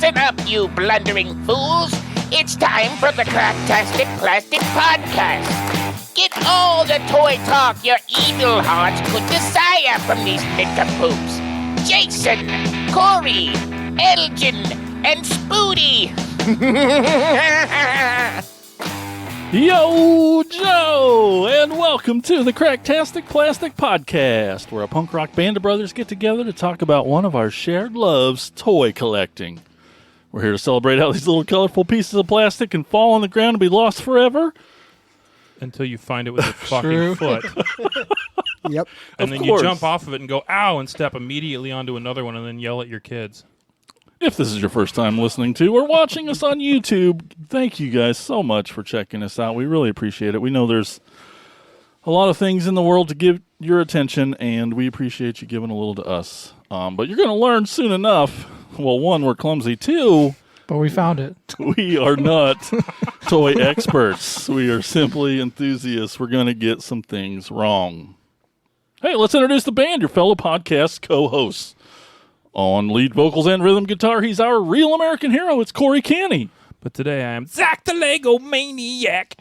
Listen up, you blundering fools. It's time for the Cracktastic Plastic Podcast. Get all the toy talk your evil hearts could desire from these nincompoops. Jason, Corey, Elgin, and Spoody. Yo, Joe, and welcome to the Cracktastic Plastic Podcast, where a punk rock band of brothers get together to talk about one of our shared loves, toy collecting. We're here to celebrate how these little colorful pieces of plastic can fall on the ground and be lost forever. Until you find it with your fucking foot. Yep. And then you jump off of it and go, ow, and step immediately onto another one and then yell at your kids. If this is your first time listening to or watching us on YouTube, thank you guys so much for checking us out. We really appreciate it. We know there's a lot of things in the world to give your attention, and we appreciate you giving a little to us. But you're going to learn soon enough. Well, one, we're clumsy. Two, but we found it. We are not toy experts. We are simply enthusiasts. We're going to get some things wrong. Hey, let's introduce the band, your fellow podcast co-hosts. On lead vocals and rhythm guitar, he's our real American hero. It's Corey Canny. But today I am Zach the Lego Maniac.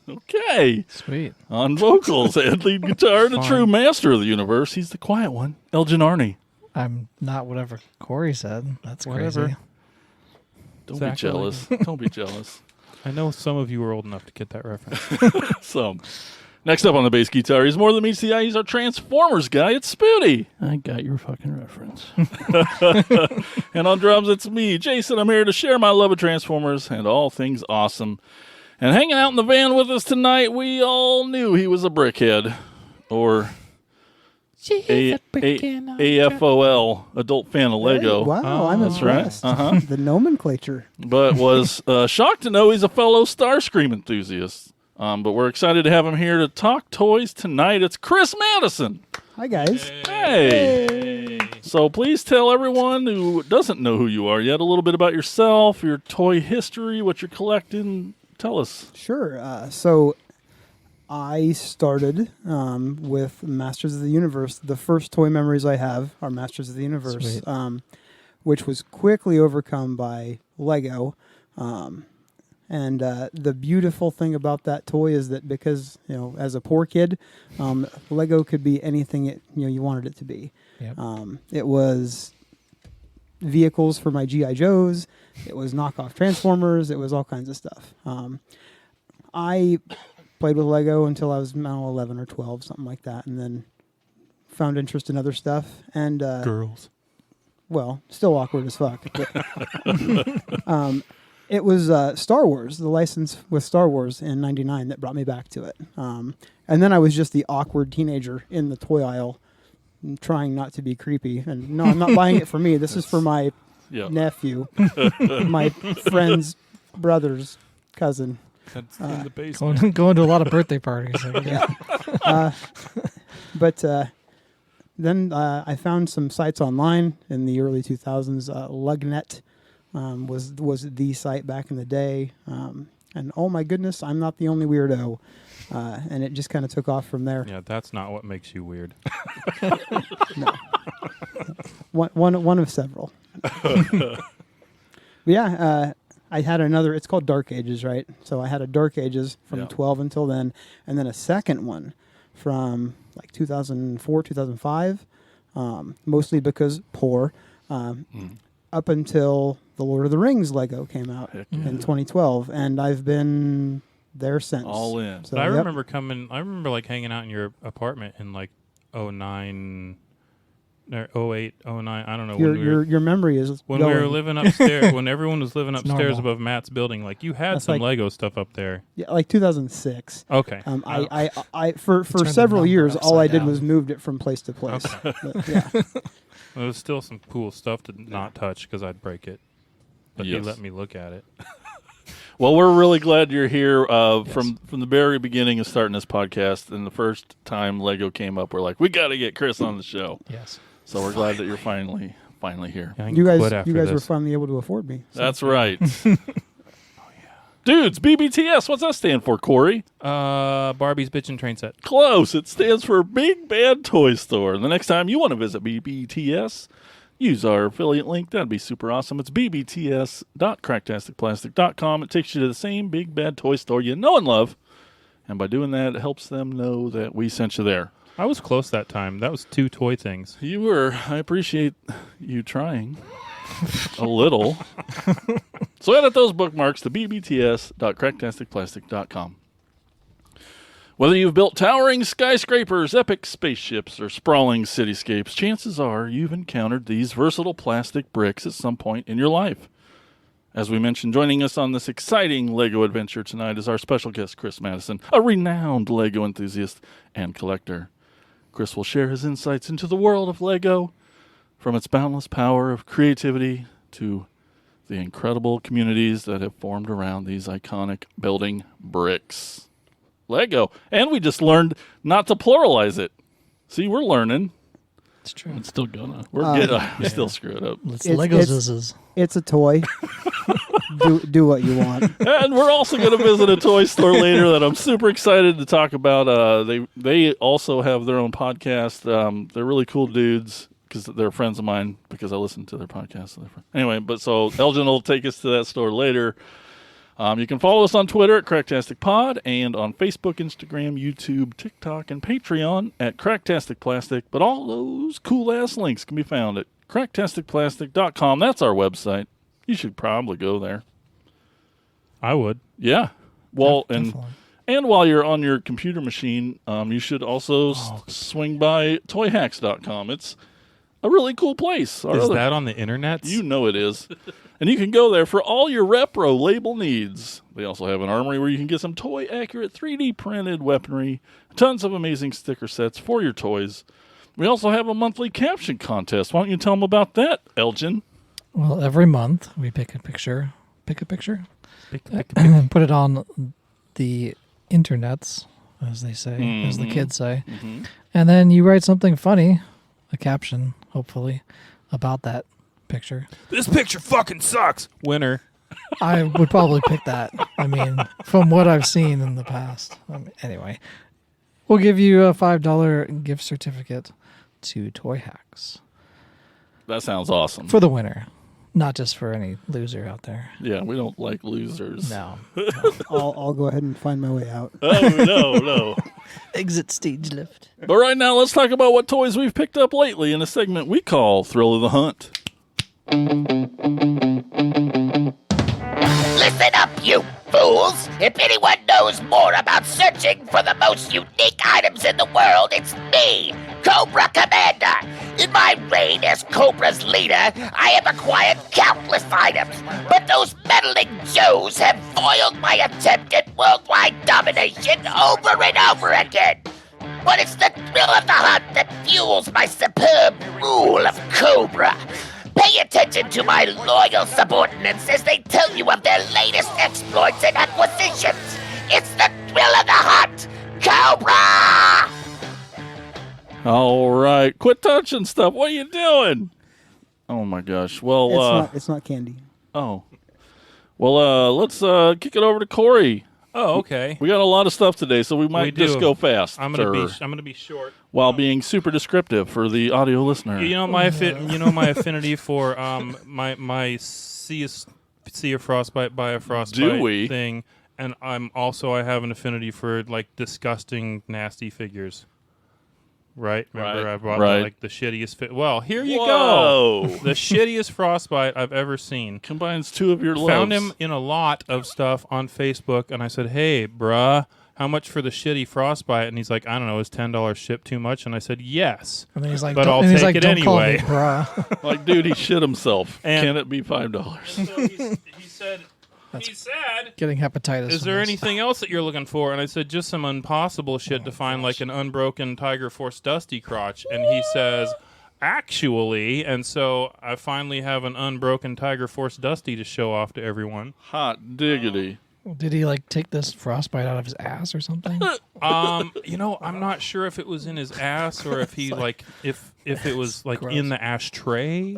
Okay. Sweet. On vocals and lead guitar, the true master of the universe, he's the quiet one, Elgin Arney. I'm not whatever Corey said. That's Whatever. crazy. Don't be jealous. Don't be jealous. I know some of you were old enough to get that reference. So, next up on the bass guitar, he's more than meets the eye. He's our Transformers guy. It's Spoody. I got your fucking reference. And on drums, it's me, Jason. I'm here to share my love of Transformers and all things awesome. And hanging out in the van with us tonight, we all knew he was a brickhead. Or AFOL, adult fan of Lego. Hey, wow, I'm that's impressed. right. The nomenclature. But was shocked to know he's a fellow Starscream enthusiast. But we're excited to have him here to talk toys tonight. It's Chris Maddison. Hi, guys. Hey. So please tell everyone who doesn't know who you are yet a little bit about yourself, your toy history, what you're collecting. Tell us. Sure. So I started with Masters of the Universe. The first toy memories I have are Masters of the Universe, which was quickly overcome by Lego. And the beautiful thing about that toy is that because, as a poor kid, Lego could be anything you wanted it to be. Yep. It was vehicles for my G.I. Joes. It was knockoff Transformers. It was all kinds of stuff. I played with Lego until I was 11 or 12, something like that, and then found interest in other stuff. And Girls. Well, still awkward as fuck. But, it was Star Wars, the license with Star Wars in '99 that brought me back to it. And then I was just the awkward teenager in the toy aisle trying not to be creepy. And no, I'm not buying it for me. This is for my nephew, my friend's brother's cousin. That's in the basement. Going to a lot of birthday parties. But then I found some sites online in the early 2000s. Lugnet was the site back in the day. And oh my goodness, I'm not the only weirdo. And it just kind of took off from there. Yeah, that's not what makes you weird. No. One of several. Yeah, I had another, it's called Dark Ages, right? So I had a Dark Ages from 12 until then, and then a second one from like 2004, 2005, mostly because poor, up until the Lord of the Rings Lego came out in 2012, and I've been there since. All in. So, I remember hanging out in your apartment in like 09, or 08, 09, I don't know. Your memory is when going. we were living upstairs, when everyone was living upstairs normal. above Matt's building, like you had That's some like- Lego stuff up there. Yeah, like 2006. Okay. I for Turn the several number years, all I upside did down. was moved it from place to place. Okay. But, yeah. There was still some cool stuff to not touch because I'd break it. But you Yes. let me look at it. Well, we're really glad you're here. From the very beginning of starting this podcast, and the first time Lego came up, we're like, we got to get Chris on the show. Yes. So we're glad that you're finally here. Yeah, I can You quit guys after were this. finally able to afford me. So. That's right. Dudes, BBTS, what's that stand for, Corey? Barbie's Bitchin' Train Set. Close. It stands for Big Bad Toy Store. The next time you want to visit BBTS, use our affiliate link. That'd be super awesome. It's bbts.cracktasticplastic.com. It takes you to the same big bad toy store you know and love. And by doing that, it helps them know that we sent you there. I was close that time. That was 2 toy things. You were. I appreciate you trying a little. So edit those bookmarks to bbts.cracktasticplastic.com. Whether you've built towering skyscrapers, epic spaceships, or sprawling cityscapes, chances are you've encountered these versatile plastic bricks at some point in your life. As we mentioned, joining us on this exciting LEGO adventure tonight is our special guest, Chris Maddison, a renowned LEGO enthusiast and collector. Chris will share his insights into the world of LEGO, from its boundless power of creativity to the incredible communities that have formed around these iconic building bricks. LEGO. And we just learned not to pluralize it. See, we're learning. It's true. It's still gonna. We still screw it up. It's It's- Legos. it's- It's a toy. do what you want. And we're also going to visit a toy store later that I'm super excited to talk about. They also have their own podcast. They're really cool dudes because they're friends of mine because I listen to their podcast. Anyway, so Elgin will take us to that store later. You can follow us on Twitter at Cracktastic Pod and on Facebook, Instagram, YouTube, TikTok, and Patreon at Cracktastic Plastic. But all those cool-ass links can be found at cracktasticplastic.com. That's our website. You should probably go there. I would. Yeah. Well, Definitely. and while you're on your computer machine, you should also swing by toyhacks.com. It's a really cool place. Is that on the internet? You know it is. And you can go there for all your repro label needs. They also have an armory where you can get some toy-accurate 3D printed weaponry, tons of amazing sticker sets for your toys. We also have a monthly caption contest. Why don't you tell them about that, Elgin? Well, every month we pick a picture, and put it on the internets, as they say, as the kids say. Mm-hmm. And then you write something funny, a caption, hopefully, about that picture. This picture fucking sucks. Winner. I would probably pick that. I mean, from what I've seen in the past. Anyway, we'll give you a $5 gift certificate to Toy Hacks. That sounds awesome. For the winner. Not just for any loser out there. Yeah, we don't like losers. No. I'll go ahead and find my way out. Oh, no. Exit stage left. But right now, let's talk about what toys we've picked up lately in a segment we call Thrill of the Hunt. Listen up, you fools! If anyone knows more about searching for the most unique items in the world, it's me, Cobra Commander. In my reign as Cobra's leader, I have acquired countless items, but those meddling Joes have foiled my attempt at worldwide domination over and over again. But it's the thrill of the hunt that fuels my superb rule of Cobra. Pay attention to my loyal subordinates as they tell you of their latest exploits and acquisitions. It's the thrill of the hunt, Cobra! All right. Quit touching stuff. What are you doing? Oh, my gosh. Well, It's not candy. oh. Well, let's kick it over to Corey. Oh, okay. We got a lot of stuff today, so we might We just do. go fast. I'm gonna be short. while being super descriptive for the audio listener. You know my my affinity for my sea of frostbite by a frostbite Do we? thing, and I have an affinity for like disgusting, nasty figures. Right? Remember Right. I brought Right. like the shittiest Well, here you Whoa. go. The shittiest frostbite I've ever seen. Combines two of your loves. Found him in a lot of stuff on Facebook, and I said, "Hey, bruh, how much for the shitty frostbite?" And he's like, "I don't know, is $10 shipped too much?" And I said, "Yes." And then he's like, But don't- I'll and he's take like, it don't call me anyway. bruh. Like, dude, he shit himself. And- Can it be $5? So he said, Getting hepatitis. "Is from there this. anything else that you're looking for?" And I said, "Just some impossible shit to find, like an unbroken Tiger Force Dusty crotch." And he says, "Actually," and so I finally have an unbroken Tiger Force Dusty to show off to everyone. Hot diggity. Did he like take this frostbite out of his ass or something? I'm not sure if it was in his ass or if he if it was like gross. in the ashtray.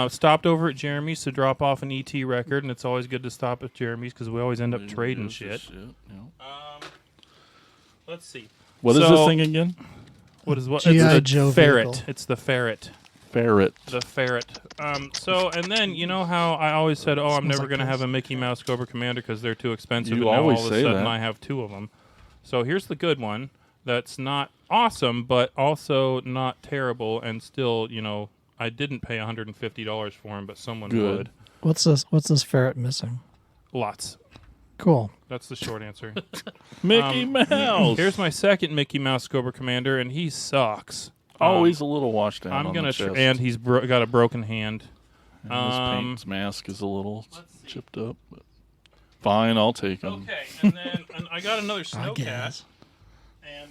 Stopped over at Jeremy's to drop off an ET record, and it's always good to stop at Jeremy's because we always end up trading shit. Yeah. Let's see. What is So- this thing again? What is what? G.I. It's the Joe ferret. vehicle. It's the ferret. ferret. The ferret. So, and then, you know how I always said, oh, I'm Smells never like going to this. have a Mickey Mouse Cobra Commander because they're too expensive. You and now always all of a say sudden that. I have 2 of them. So here's the good one that's not awesome, but also not terrible. And still, you know, I didn't pay $150 for him, but someone Good. would. What's this ferret missing? Lots. Cool. That's the short answer. Mickey Mouse. Here's my second Mickey Mouse Cobra Commander, and he sucks. Always a little washed down. I'm on gonna the chest. and he's got a broken hand. And his paint mask is a little let's see. chipped up. But fine, I'll take him. Okay, and then I got another I snowcat, guess. and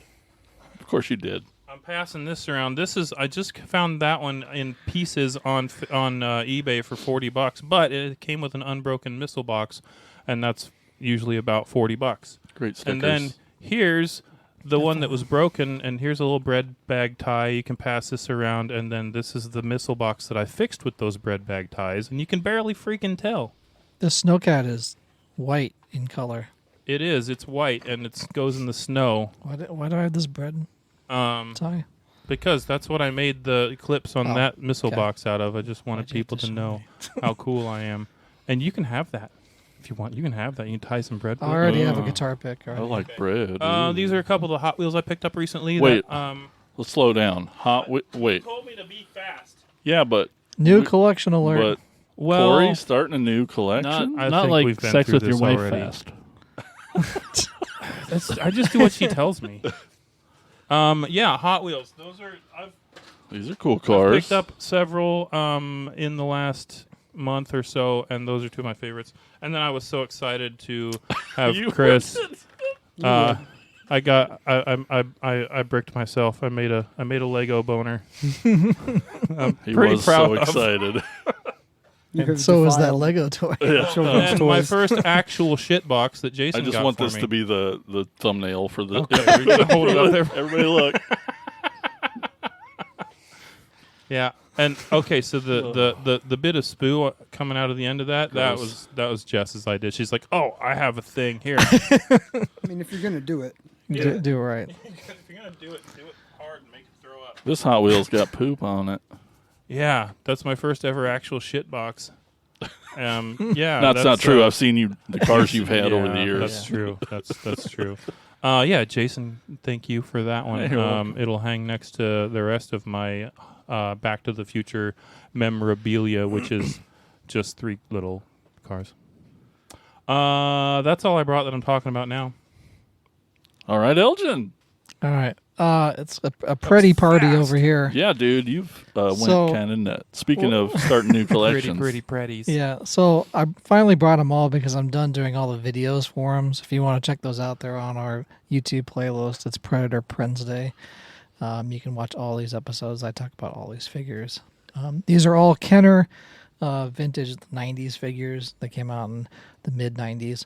Of course you did. I'm passing this around. This is I just found that one in pieces on eBay for $40, but it came with an unbroken missile box, and that's usually about $40. Great stickers. And then here's the one that was broken, and here's a little bread bag tie. You can pass this around, and then this is the missile box that I fixed with those bread bag ties, and you can barely freaking tell. This snowcat is white in color. It is. It's white, and it goes in the snow. Why do I have this bread tie? Because that's what I made the clips on that missile okay. box out of. I just wanted Why'd you have people to to show know how cool I am. And you can have that if you want. You can have that. You can tie some bread. I with it. already have a guitar pick. I Already. like bread. Ooh. These are a couple of the Hot Wheels I picked up recently. Wait. That, Let's slow down. Wait. told me to be fast. Yeah, but New collection alert. but Well, Corey's starting a new collection. I Not think like we've been sex through with your this wife already. fast. I just do what she tells me. Yeah, Hot Wheels. Those are These are cool I've cars. picked up several in the last month or so, and those are 2 of my favorites. And then I was so excited to have You Chris. I bricked myself. I made a Lego boner. I'm He pretty was proud so of. excited. You And have so is that defiled Lego toy. children's And my toys. first actual shit box that Jason I just got want for this me. to be the thumbnail for the. Okay, we gotta hold it up there. Everybody look. Yeah, and okay, so the bit of spoo coming out of the end of that Gross. that was Jess's idea. She's like, "Oh, I have a thing here." I mean, if you're gonna do it, Do it right. If you're gonna do it hard and make it throw up. This Hot Wheels got poop on it. Yeah, that's my first ever actual shit box. Yeah, That's not true. I've seen the cars you've had over the yeah, years. That's true. That's true. Yeah, Jason, thank you for that one. You're welcome. It'll hang next to the rest of my Back to the Future memorabilia, which is just 3 little cars. That's all I brought that I'm talking about now. All right, Elgin. All right. It's a pretty party fast. over here. Yeah, dude, you've So- went kind of nuts. Speaking of starting new collections, Pretty pretties. Yeah, so I finally brought them all because I'm done doing all the videos for them. So if you want to check those out, they're on our YouTube playlist. It's Predator Prince Day. You can watch all these episodes. I talk about all these figures. These are all Kenner vintage 90s figures. They came out in the mid 90s.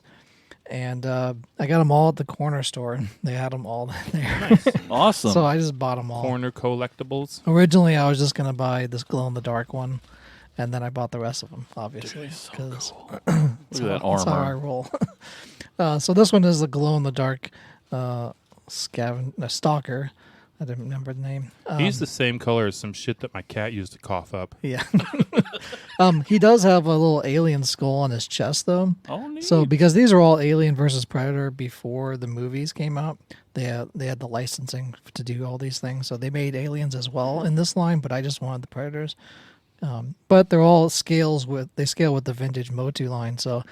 And I got them all at the corner store. They had them all there. awesome. So I just bought them all. Corner collectibles. Originally, I was just going to buy this glow-in-the-dark one. And then I bought the rest of them, obviously. Dude, so Because cool. Look at that that's how I armor. roll. So this one is the glow-in-the-dark stalker. I didn't remember the name. He's the same color as some shit that my cat used to cough up. Yeah. He does have a little alien skull on his chest, though. Oh, neat. So because these are all Alien versus Predator before the movies came out, they had the licensing to do all these things. So they made Aliens as well in this line, but I just wanted the Predators. But they're all scale with the vintage Motu line. So,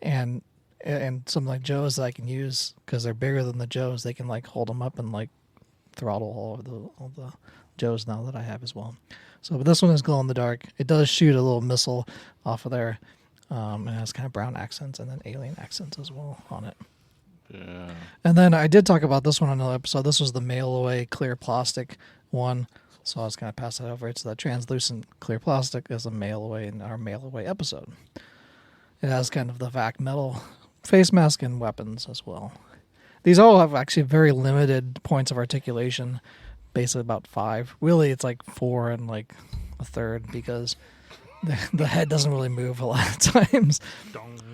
and some like Joes that I can use because they're bigger than the Joes. They can like hold them up and like throttle all the Joes now that I have as well. So, but this one is glow in the dark. It does shoot a little missile off of there. It has kind of brown accents and then alien accents as well on it. Yeah. And then I did talk about this one on another episode. This was the mail away clear plastic one. So I was going to pass that over. It's the translucent clear plastic as a mail away in our mail away episode. It has kind of the vac metal face mask and weapons as well. These all have actually very limited points of articulation, basically about 5. Really, it's like 4 and like a third because the head doesn't really move a lot of times.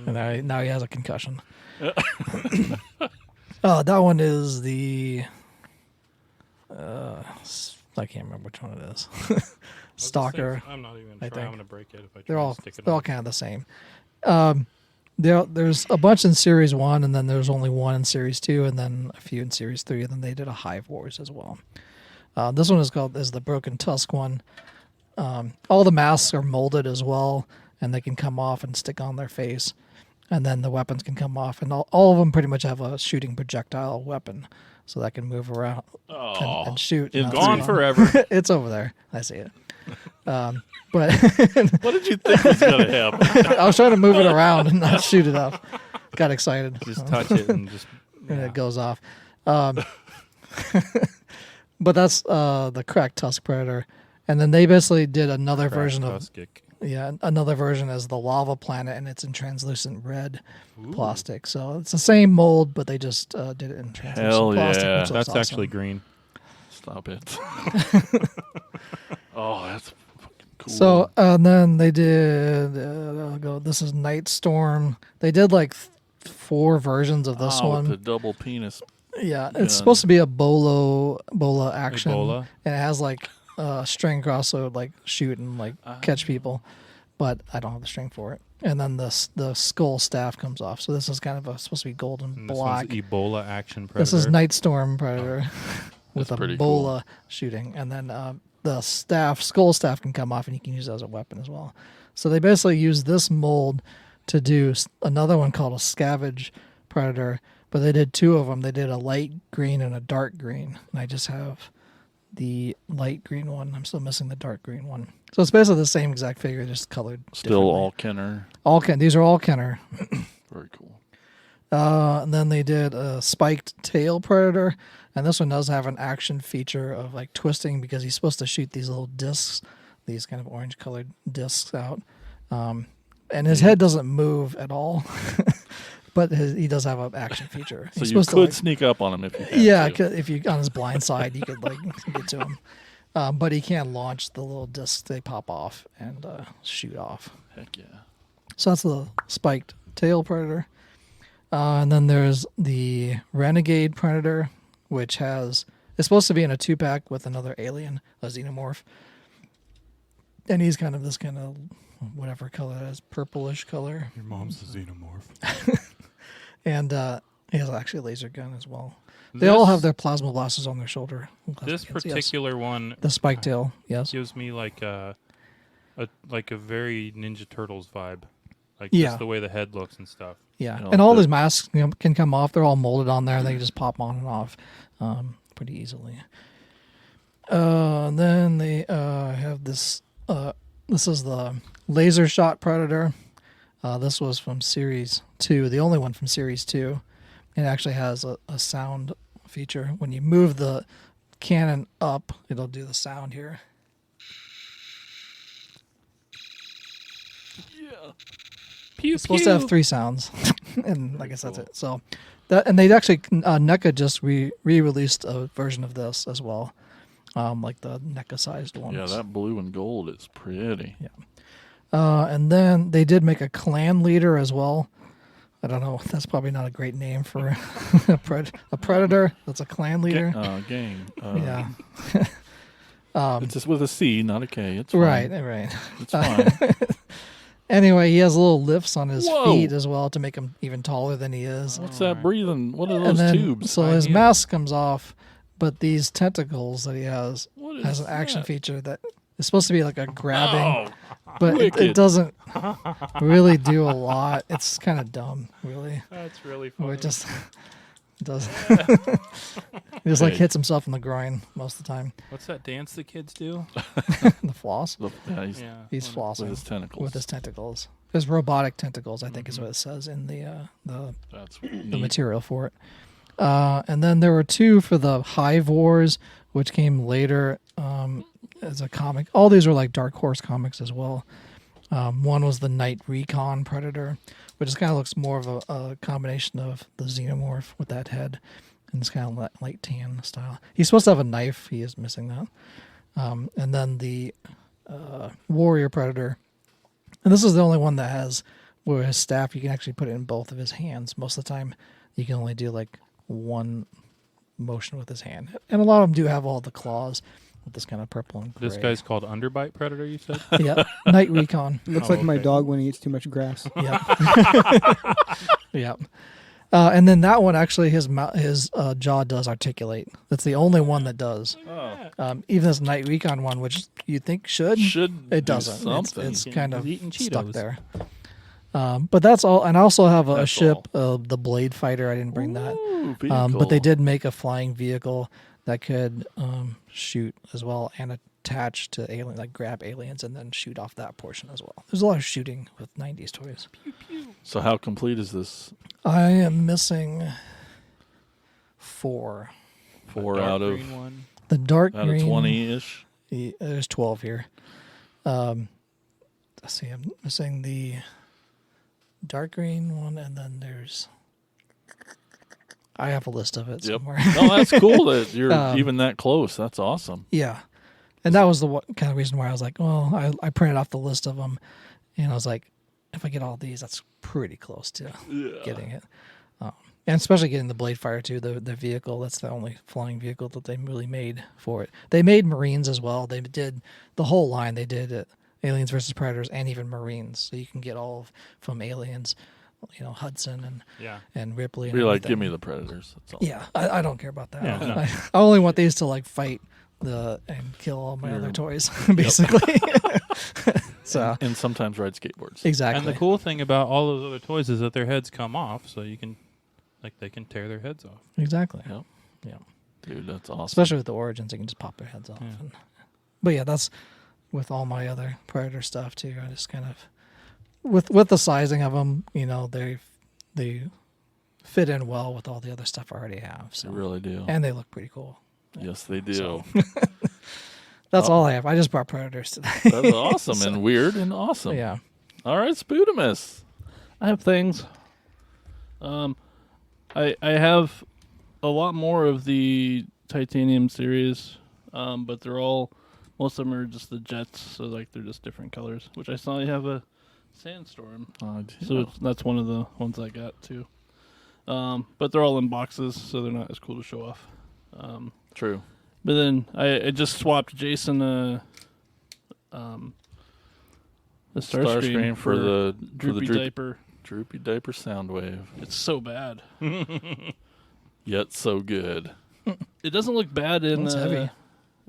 And now he has a concussion. That one is the... I can't remember which one it is. stalker. I'm not even I trying. I'm think. going to break it if I try They're to all stick it they're all on. kind of the same. There's a bunch in Series 1, and then there's only one in Series 2, and then a few in Series 3, and then they did a Hive Wars as well. This one is the Broken Tusk one. All the masks are molded as well, and they can come off and stick on their face. And then the weapons can come off, and all of them pretty much have a shooting projectile weapon, so that can move around and shoot. It's Gone forever. It's over there. I see it. But What did you think was going to happen? I was trying to move it around and not shoot it off. Got excited. Just touch it and just. And it goes off. But that's the Cracktastic Predator. And then they basically did another version of Cracktastic. another version as the Lava Planet, and it's in translucent red plastic. So it's the same mold, but they just did it in translucent Hell plastic. yeah. Which looks That's awesome. actually green. Stop it. Oh, that's fucking cool. So then they did. This is Night Storm. They did like 4 versions of this with one. the double penis. Yeah, gun. it's supposed to be a bola action, Ebola? and it has like string across, so it would like shoot and like catch people. But I don't have the string for it. And then the skull staff comes off. So this is kind of supposed to be golden And this black. one's Ebola action predator. This is Night Storm Predator with That's a pretty bola shooting, and then the skull staff can come off, and you can use it as a weapon as well. So they basically use this mold to do another one called a Scavenge Predator, but they did 2 of them. They did a light green and a dark green, and I just have the light green one. I'm still missing the dark green one. So it's basically the same exact figure, just colored Still differently. all Kenner. These are all Kenner. Very cool. And then they did a spiked tail predator, and this one does have an action feature of like twisting because he's supposed to shoot these little discs, these kind of orange colored discs out. And his head doesn't move at all, but he does have an action feature. So He's you supposed could to, sneak up on him if you had yeah, to. if you on his blind side, you could like get to him. But he can't launch the little discs; they pop off and shoot off. Heck yeah. So that's the spiked tail predator. And then there's the renegade predator, which it's supposed to be in a 2-pack with another alien, a xenomorph. And he's kind of this kind of whatever color that is, purplish color. Your mom's a xenomorph. And he has actually a laser gun as well. They all have their plasma blasters on their shoulder. This particular one The spiked tail, yes. gives me like a very Ninja Turtles vibe. Like Yeah. just the way the head looks and stuff. Yeah, You know, and all the- these masks can come off. They're all molded on there. They can just pop on and off pretty easily. And then they have this. This is the laser shot predator. This was from Series 2, the only one from Series 2. It actually has a sound feature. When you move the cannon up, it'll do the sound here. Pew, It's supposed to have 3 sounds, and I guess that's it. So, and they actually NECA just re-released a version of this as well, like the NECA-sized ones. Yeah, that blue and gold is pretty. Yeah. And then they did make a clan leader as well. I don't know. That's probably not a great name for a predator. That's a clan leader. Gang. Yeah. It's just with a C, not a K. It's fine. Right. It's fine. Anyway, he has little lifts on his Whoa. feet as well to make him even taller than he is. What's that breathing? What are And those then, tubes? so his Idea. mask comes off, but these tentacles that he has What has is an action that? feature that is supposed to be like a grabbing, Oh, but it wicked. doesn't really do a lot. It's kind of dumb, really. That's really Or funny. it just does. He just like Hey. hits himself in the groin most of the time. What's that dance the kids do? The floss. Yeah, he's Yeah. He's Well, flossing with his tentacles. with his tentacles. His robotic tentacles, I think, is what it says in the That's the neat. material for it. And then there were 2 for the Hive Wars, which came later as a comic. All these were like Dark Horse comics as well. One was the Night Recon Predator, which kind of looks more of a combination of the Xenomorph with that head, and it's kind of light tan style. He's supposed to have a knife. He is missing that. And then the Warrior Predator. And this is the only one that has where his staff, you can actually put it in both of his hands. Most of the time, you can only do like one motion with his hand. And a lot of them do have all the claws, with this kind of purple and This gray. guy's called Underbite Predator, you said? Yeah, Night Recon. Looks Oh, like my okay. dog when he eats too much grass. Yeah. Yeah. And then that one actually, his jaw does articulate. That's the only one that does. Oh. Even this Night Recon one, which you think should, Should it do doesn't. something. It's He's kind of eating stuck Cheetos. there. But that's all. And I also have a That's ship, the Blade Fighter. I didn't bring that. Ooh, But they vehicle. did make a flying vehicle that could shoot as well and attach to alien, like grab aliens and then shoot off that portion as well. There's a lot of shooting with 90s toys. So how complete is this? I am missing 4. 4 Dark out of green one. The dark out of green. 20-ish. There's 12 here. Let's see. I'm missing the dark green one, and then there's. I have a list of it Yep. somewhere. No, that's cool that you're Um, even that close. That's awesome. Yeah, and that was the kind of reason why I was like, well, I printed off the list of them, and I was like, if I get all these, that's pretty close to getting it. And especially getting the Blade Fire too, the vehicle. That's the only flying vehicle that they really made for it. They made Marines as well. They did the whole line. They did it, Aliens versus Predators and even Marines. So you can get all from Aliens, Hudson Yeah. and Ripley. And You're like, everything. give me the Predators. That's all. Yeah, I don't care about that. Yeah, no. I only want these to like fight and kill all my other toys, basically. So And sometimes ride skateboards. exactly. And the cool thing about all those other toys is that their heads come off, so you can, they can tear their heads off. Exactly. Yep. Yeah. Dude, that's awesome. Especially with the Origins, you can just pop their heads off. Yeah. But yeah, that's with all my other Predator stuff too. I just kind of with the sizing of them, they fit in well with all the other stuff I already have. So They really do. and they look pretty cool. Yes, they do. So- That's all I have. I just brought Predators today. That's awesome and weird and awesome. Yeah. All right, Spudamus. I have things. I have a lot more of the titanium series, but most of them are just the jets, so like they're just different colors. Which I saw you have a sandstorm, so that's one of the ones I got too. But they're all in boxes, so they're not as cool to show off. True. But then I just swapped Jason a Starscream for the droopy diaper. droopy diaper sound wave. It's so bad. Yet so good. It doesn't look bad It's heavy.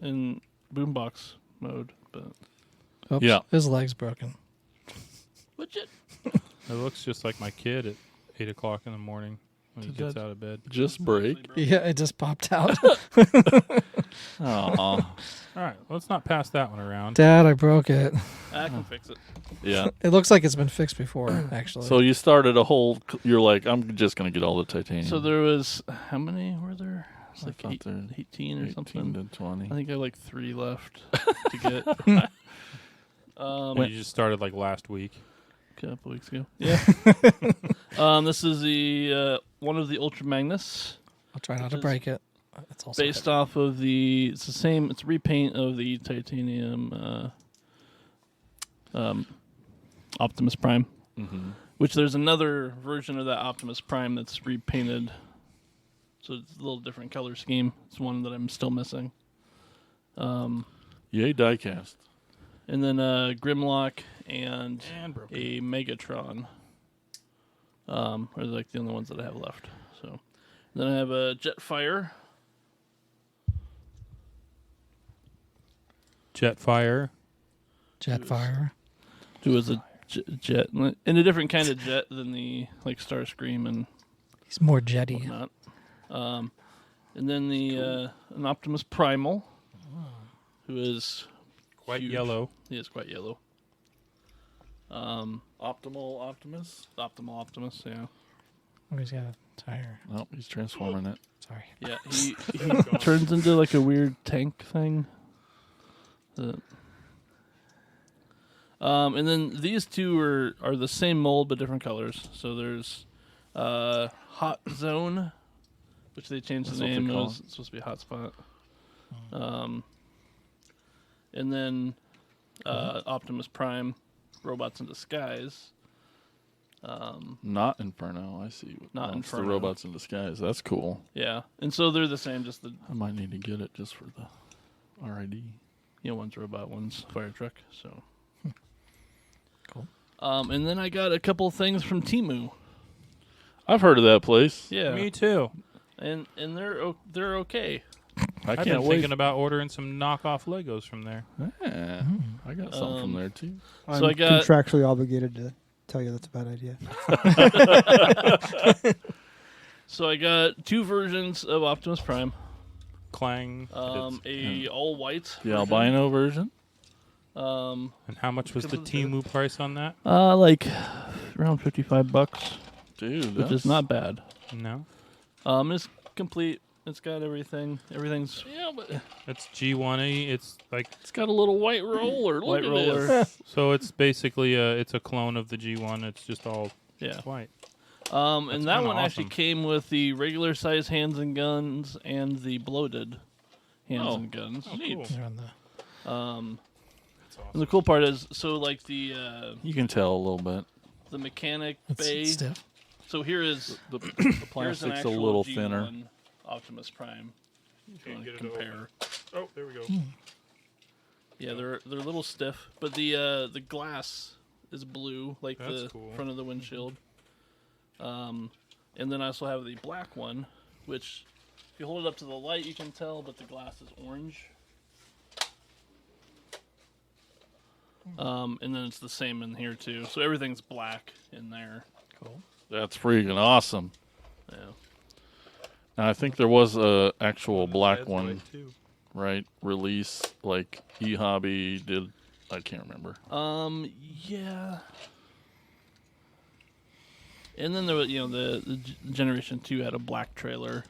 in boombox mode, but Oops, Yeah. his leg's broken. legit. It looks just like my kid at 8 o'clock in the morning when he Did gets that- out of bed. Just break. Yeah, it just popped out. Aw. All right, let's not pass that one around. Dad, I broke it. I can fix it. Yeah. It looks like it's been fixed before, actually. So you started a whole. You're like, I'm just gonna get all the titanium. So there was how many were there? It's I like thought there 18 or 18 something. to 20. I think I have like 3 left to get. When you just started like last week. A couple weeks ago. Yeah. This is the one of the Ultra Magnus, I'll try not which to is break it. It's also based off of the. It's the same. It's a repaint of the titanium Optimus Prime. Mm-hmm. Which there's another version of that Optimus Prime that's repainted. So it's a little different color scheme. It's one that I'm still missing. Yay, diecast. And then Grimlock and And broken. a Megatron are like the only ones that I have left. So then I have a Jetfire. Jetfire. Jetfire. Who is a jet, and a different kind of jet than the like Starscream and He's more jetty. whatnot. And then the an Optimus Primal, who is Quite huge. yellow. He is quite yellow. Optimal Optimus. Optimal Optimus, yeah, Oh, he's got a tire. Nope, he's transforming it. Sorry. yeah. He turns into like a weird tank thing. And then these two are the same mold but different colors. So there's Hot Zone, which they changed That's the what they name. It call was supposed to be Hot Spot. And then Optimus Prime, Robots in Disguise. Not Inferno. I see. Not It's Inferno. the robots in disguise. That's cool. Yeah, and so they're the same. Just I might need to get it just for the. R.I.D. One's robot, one's fire truck. So Cool. And then I got a couple things from Temu. I've heard of that place. Yeah, Me too. and they're okay. I I've can't been wait. thinking about ordering some knockoff Legos from there. Yeah, I got something from there too. I'm So I got- contractually obligated to tell you that's a bad idea. So I got 2 versions of Optimus Prime. Clang. A all white. The albino version. Um, And how much was the Because of the- Temu price on that? like around $55, Dude, which is not bad. No. It's complete. It's got everything. Everything's Yeah, but It's G1E. It's like it's got a little white roller. Look White at roller. this. so. It's basically it's a clone of the G1. It's just all yeah. white. And That's that kinda one actually awesome. came with the regular size hands and guns and the bloated hands Oh. and guns. Oh, cool. They're on the That's And awesome. the cool part is, so like the You can tell a little bit. mechanic it's bay. stiff. So here is The here's an plastic's a actual little G1 thinner. Optimus Prime. If you Can't want to get it compare. Oh, there we go. Yeah, they're a little stiff, but the glass is blue, like That's the cool. front of the windshield. And then I also have the black one, which if you hold it up to the light, you can tell, but the glass is orange. And then it's the same in here too. So everything's black in there. Cool. That's freaking awesome. Yeah. And I think there was a actual black That's one, white, too. right? Release like eHobby did. I can't remember. Yeah. And then there was, the Generation 2 had a black trailer,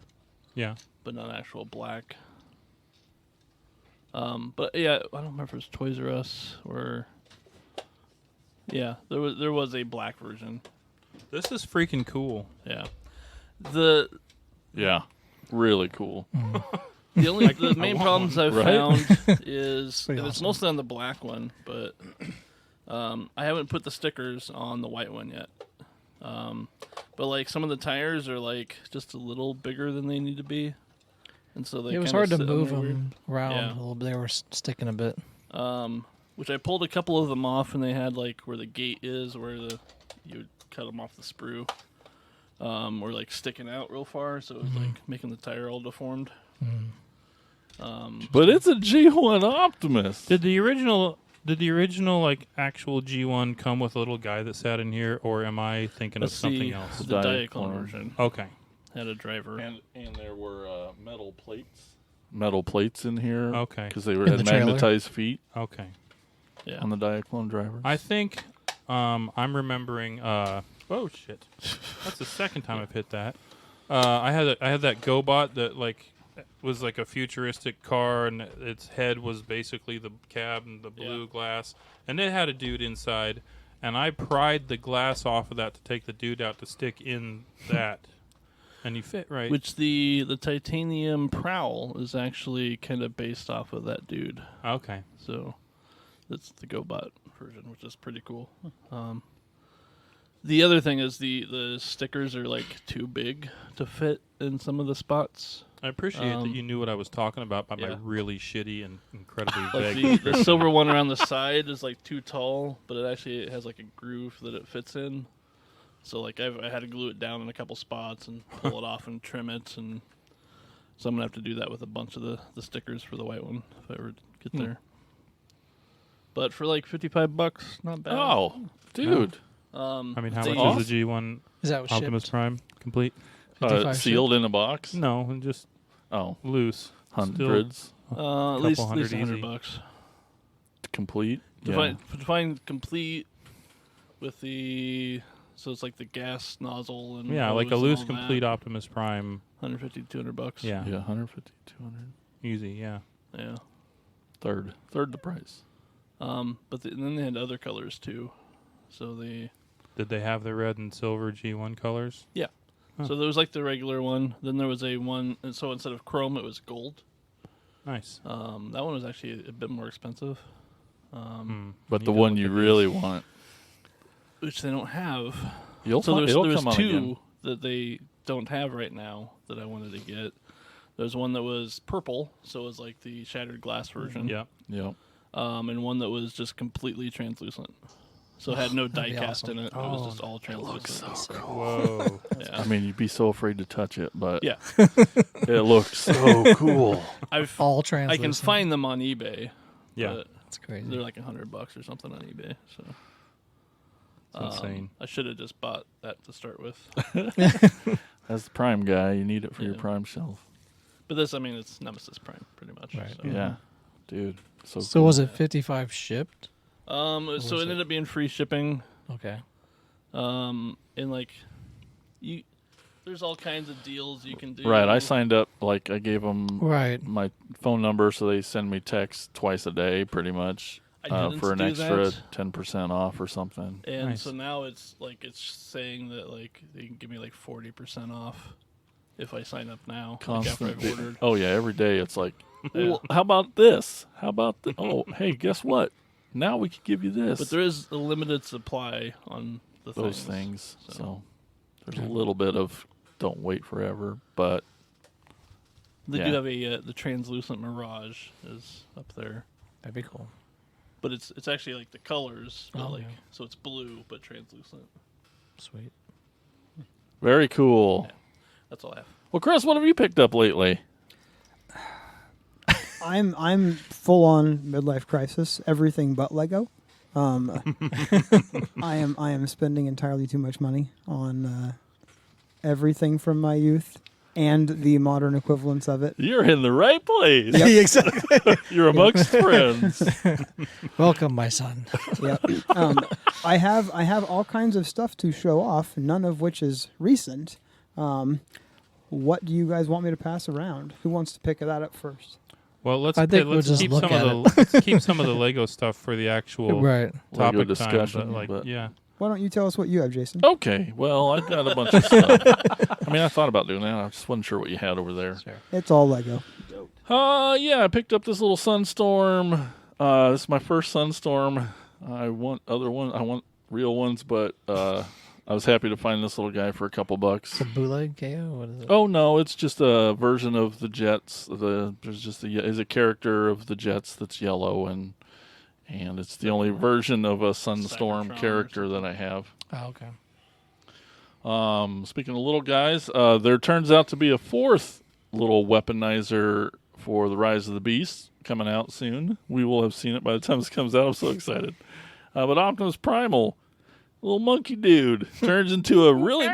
Yeah. but not actual black. But yeah, I don't remember if it was Toys R Us or. Yeah, there was a black version. This is freaking cool. Yeah. Yeah, really cool. The main want problems one. I've Right? found is Pretty and it's awesome. mostly on the black one, but I haven't put the stickers on the white one yet. But like some of the tires are like just a little bigger than they need to be, and so they It was kinda hard to sit on move there weird. them around Yeah. a little bit. They were sticking a bit. Which I pulled a couple of them off, and they had like where the gate is, where you would cut them off the sprue, were like sticking out real far, so it was like making the tire all deformed. But it's a G1 Optimus. Did the original like actual G1 come with a little guy that sat in here, or am I thinking Let's of something see, else? the Diaclone. Diaclone version Okay. had a driver. And there were metal plates in here. Okay. Because they In had the trailer? magnetized feet Okay. Yeah. on the Diaclone drivers. I think I'm remembering. Oh shit! That's the second time I've hit that. I had that GoBot that like was like a futuristic car, and its head was basically the cab and the blue glass, and it had a dude inside, and I pried the glass off of that to take the dude out to stick in that, and he fit right. Which the titanium prowl is actually kind of based off of that dude. Okay. So that's the GoBot version, which is pretty cool. The other thing is the stickers are like too big to fit in some of the spots. I appreciate that you knew what I was talking about by my yeah. really shitty and incredibly Like vague. the silver one around the side is like too tall, but it has like a groove that it fits in. So like I had to glue it down in a couple spots and pull it off and trim it, and so I'm gonna have to do that with a bunch of the stickers for the white one if I ever get there. But for like $55, not bad. Oh, dude. I mean, how they- much is the G1 Is that what Optimus shipped? Prime complete? 55 Sealed in a box? No, just Oh, loose. hundreds. At least $200 easy. $100. Complete? To find complete with the so it's like the gas nozzle and Yeah, like a hose and loose all that, complete Optimus Prime. $150-$200. Yeah, Yeah, 150, 200. easy. Yeah. Yeah. Third the price. But and then they had other colors too. So Did they have the red and silver G1 colors? Huh. so there was like the regular one. Then there was a one, and so instead of chrome, it was gold. Nice. That one was actually a bit more expensive, But Need the to one look you at really these. want. which they don't have. It'll So there come was on two again. that they don't have right now that I wanted to get. There's one that was purple, so it was like the shattered glass version. Yeah. Yep. And one that was just completely translucent. So it had no die That'd be cast awesome. in it. It was just all translucent. Whoa. Yeah. I mean, you'd be so afraid to touch it, but Yeah. it looks so cool. All I translucent. can find them on eBay. Yeah. But That's crazy. they're like $100 or something on eBay. So It's insane. I should have just bought that to start with. As the Prime guy, you need it for your Yeah. Prime shelf. But this, I mean, it's Nemesis Prime, pretty much. Right. So. Yeah, dude. So So cool. was it 55 shipped? So was it it? ended up being free shipping. Okay. And like, there's all kinds of deals you can do. Right, I signed up. Like, I gave them Right. my phone number, so they send me texts twice a day, pretty much, I didn't for an do extra that. 10% off or something. And Nice. so now it's like it's saying that like they can give me like 40% off if I sign up now. Like after I've Constantly. ordered. Oh yeah, every day it's like, Yeah. well, how about this? How about the? Oh, hey, guess what? Now we could give you this. But there is a limited supply on those things. so. So there's a little bit of don't wait forever, but They Yeah. do have a the translucent Mirage is up there, That'd be cool. but it's actually like the colors, but Oh, like yeah. so it's blue but translucent. Sweet. very cool. Yeah. That's all I have. Well, Chris, what have you picked up lately? I'm full on midlife crisis. Everything but Lego. I am spending entirely too much money on everything from my youth and the modern equivalents of it. You're in the right place. Exactly. You're amongst friends. Welcome, my son. Yeah. I have all kinds of stuff to show off, none of which is recent. What do you guys want me to pass around? Who wants to pick that up first? Well, let's I think we'll let's just keep look some at of the let's keep some of the Lego stuff for the actual Right. Lego topic discussion, time. But like, but- yeah. Why don't you tell us what you have, Jason? Okay, well, I've got a bunch of stuff. I mean, I thought about doing that. I just wasn't sure what you had over there. Sure. It's all Lego. Yeah, I picked up this little Sunstorm. This is my first Sunstorm. I want other one. I want real ones, but I was happy to find this little guy for a couple bucks. It's a bootleg KO? What is it? Oh no, it's just a version of the Jets. There's just is a character of the Jets that's yellow, and it's the only version of a Sunstorm Cybertron or character that I have. Oh, okay. Speaking of little guys, there turns out to be a fourth little weaponizer for the Rise of the Beast coming out soon. We will have seen it by the time this comes out. I'm so excited. But Optimus Primal, little monkey dude, turns into a really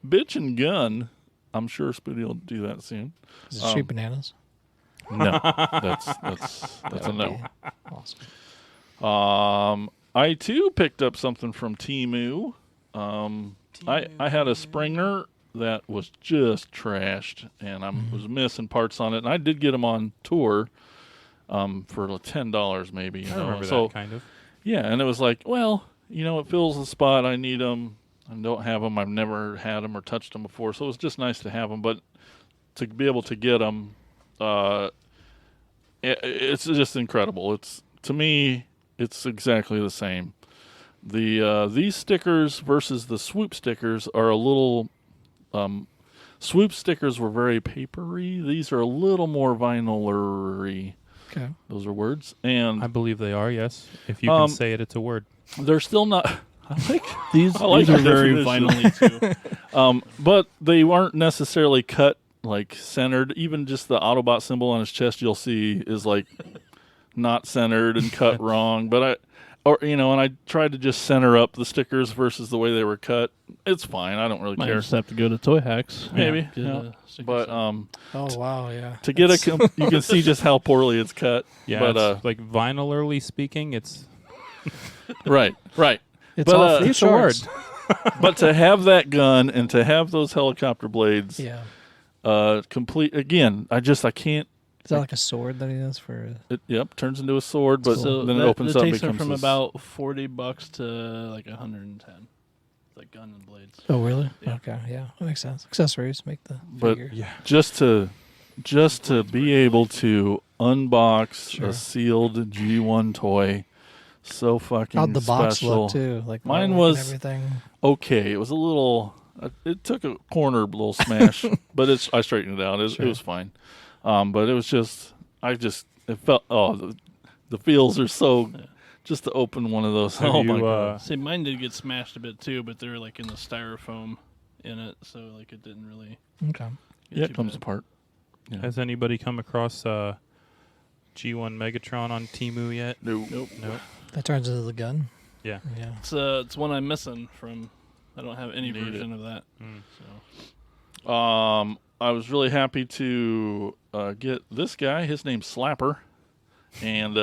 bitchin' gun. I'm sure Spoody will do that soon. Does it shoot bananas? No, that's a no. Awesome. I too picked up something from Temu. I had a Springer that was just trashed, and I was missing parts on it. And I did get them on tour for $10 maybe. You I know? remember So that kind of. yeah, and it was like, well, you know, it fills the spot. I need them. I don't have them. I've never had them or touched them before, so it was just nice to have them. But to be able to get them, it's just incredible. It's to me, it's exactly the same. These stickers versus the swoop stickers are a little. Swoop stickers were very papery. These are a little more vinyl-y. Okay. Those are words, and I believe they are. Yes, if you can say it, it's a word. they're still not. I like These I like are the very definition. vinyl too. but they weren't necessarily cut like centered. Even just the Autobot symbol on his chest, you'll see, is like not centered and cut wrong. But and I tried to just center up the stickers versus the way they were cut. It's fine. I don't really Might care. just have to go to Toy Hacks. Maybe, Get yeah. a sticker But set. Oh, wow, yeah. to get you can see just how poorly it's cut. Yeah, but it's like vinylarly speaking, it's right. It's But, off the it's a word. charts. But to have that gun and to have those helicopter blades, Yeah. complete again. I can't. Is that like a sword that he has for? It turns into a sword, but so then it that- opens that up. takes them Becomes from this- about $40 to like 110. It's like gun and blades. Oh, really? Yeah. Okay, yeah, that makes sense. Accessories make the But figure. just to be able to unbox Sure. a sealed G1 toy, so fucking How'd the box special. look too? Like Mine artwork was- and everything. Okay, it was a little. It took a corner little smash, but I straightened it out. It was fine. But it was just, it felt, the feels are so, just to open one of those. Have Oh you, my God. See, mine did get smashed a bit too, but they were like in the styrofoam in it, so like it didn't really. Okay. get Yeah, it too comes bad. apart. Yeah. Has anybody come across G1 Megatron on Temu yet? Nope. Nope. That turns into the gun. Yeah. Yeah. It's one I'm missing from. I don't have any Need version of that. Mm. So I was really happy to get this guy. His name's Slapper, and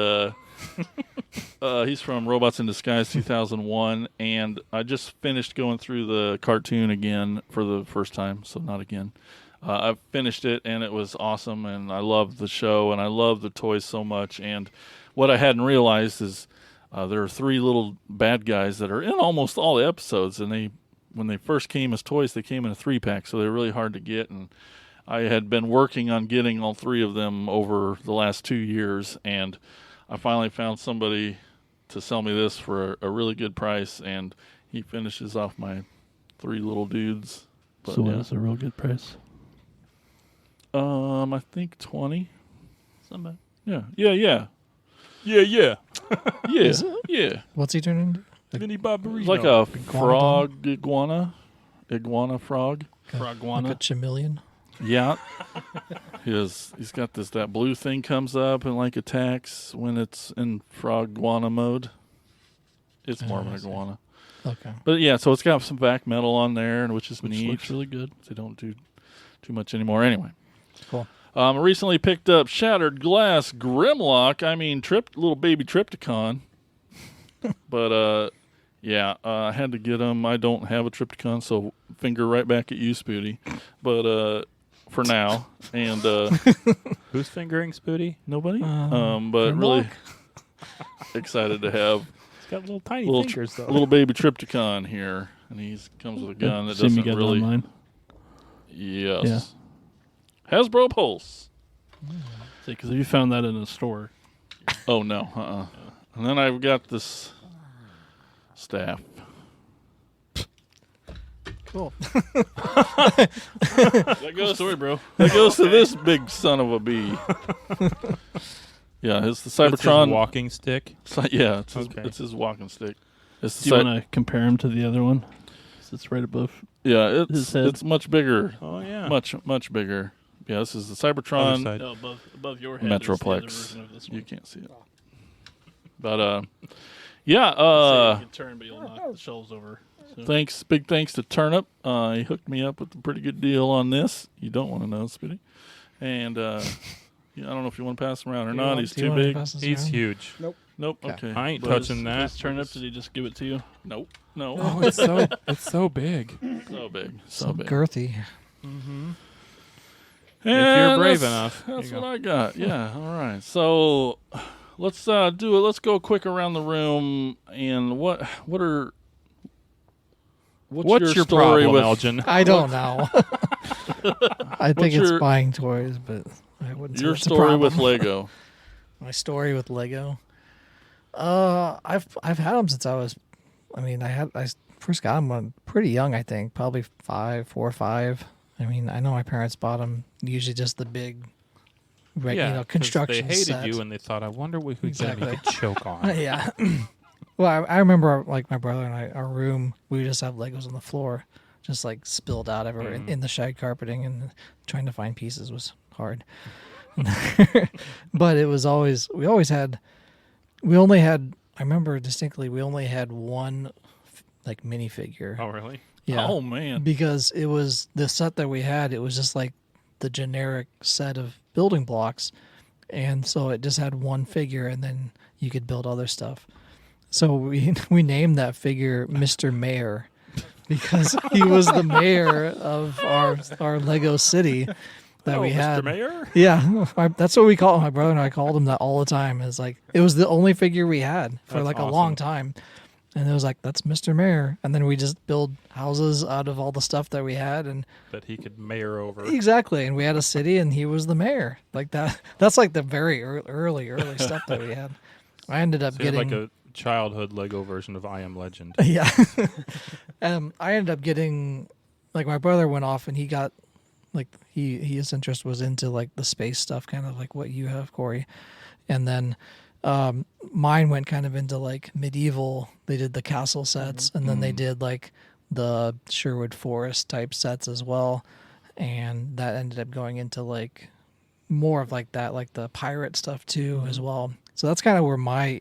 he's from Robots in Disguise 2001. And I just finished going through the cartoon again for the first time, so not again. I finished it, and it was awesome, and I loved the show, and I love the toys so much. And what I hadn't realized is there are 3 little bad guys that are in almost all the episodes, and when they first came as toys, they came in a 3-pack, so they're really hard to get. And I had been working on getting all 3 of them over the last 2 years, and I finally found somebody to sell me this for a really good price, and he finishes off my 3 little dudes. But, so yeah. that's a real good price. I think 20. Somebody. Yeah. Yeah. Yeah. What's he turning into? Mini Barbarino. It's like a frog iguana frog. Like a Frogwana. chameleon. Yeah. He's got that blue thing comes up and like attacks when it's in frogwana mode. It's more of an I see. iguana. Okay. But yeah, so it's got some back metal on there, which is Which neat. looks really good. They don't do too much anymore. Anyway. Cool. I recently picked up Shattered Glass Grimlock. Little baby Triptychon. But yeah, I had to get them. I don't have a Triptychon, so finger right back at you, Spooty. But for now, and Who's fingering Spooty? nobody. Um, But really Grimlock? excited to have He's got little tiny little fingers, though. little baby Triptychon here, and he comes with a gun that Assume you doesn't got it really. online. Yes. Hasbro Pulse. Because if you found that in a store, Oh no. And then I've got this staff. Cool. That goes story, bro. That goes to this big son of a bee. Yeah, it's the It's his Cybertron. walking stick. Yeah, Okay. it's his walking stick. It's Do the you want to compare him to the other one? 'Cause it's right above. yeah, his head? it's much bigger, Oh, yeah. much bigger. Yeah, this is the Other Cybertron side. No, above your head. is the other Metroplex. version of this You one. can't see it, but yeah. So you can turn, but you'll knock the shelves over. So. Big thanks to Turnip. He hooked me up with a pretty good deal on this. You don't want to know, Speedy. And yeah, I don't know if you want to pass him around or not. He's too big. He's huge. Nope. Okay. Okay. I ain't But touching Does that. Turnip, did he just give it to you? Nope. No. Oh, it's so big. So big. So So big. girthy. Mm-hmm. And If you're brave that's- enough. That's Here you what I got. Yeah. All right. So let's do it. Let's go quick around the room. And what's What's your story problem, with Elgin? I don't know. I think What's it's your- buying toys, but I wouldn't say your it's a story with problem. Lego? My story with Lego. I've had them since I was. I first got them when pretty young. I think probably 4 or 5. I mean, I know my parents bought them. Usually just the big, Yeah, 'cause construction They hated set. you, and they thought, "I wonder what we can Exactly. make a choke on." Yeah. Well, I remember like my brother and I, our room, we would just have Legos on the floor, just like spilled out everywhere in the shag carpeting, and trying to find pieces was hard. But it was always, I remember distinctly, we only had one like minifigure. Oh, really? Yeah. Oh man. Because it was the set that we had, it was just like the generic set of building blocks. And so it just had one figure, and then you could build other stuff. So we named that figure Mr. Mayor because he was the mayor of our Lego city that we had. Mr. Mayor? Yeah, that's what we call my brother and I called him that all the time. It's like it was the only figure we had for That's like awesome. a long time. And it was like, that's Mr. Mayor. And then we just build houses out of all the stuff that we had. And That he could mayor over. exactly. And we had a city and he was the mayor. Like that. That's like the very early stuff that we had. I ended up So you had getting like a childhood Lego version of I Am Legend. yeah. I ended up getting like my brother went off and he got like his interest was into like the space stuff, kind of like what you have, Corey. And then mine went kind of into like medieval. They did the castle sets, and then they did like the Sherwood Forest type sets as well. And that ended up going into like more of like that, like the pirate stuff too as well. So that's kind of where my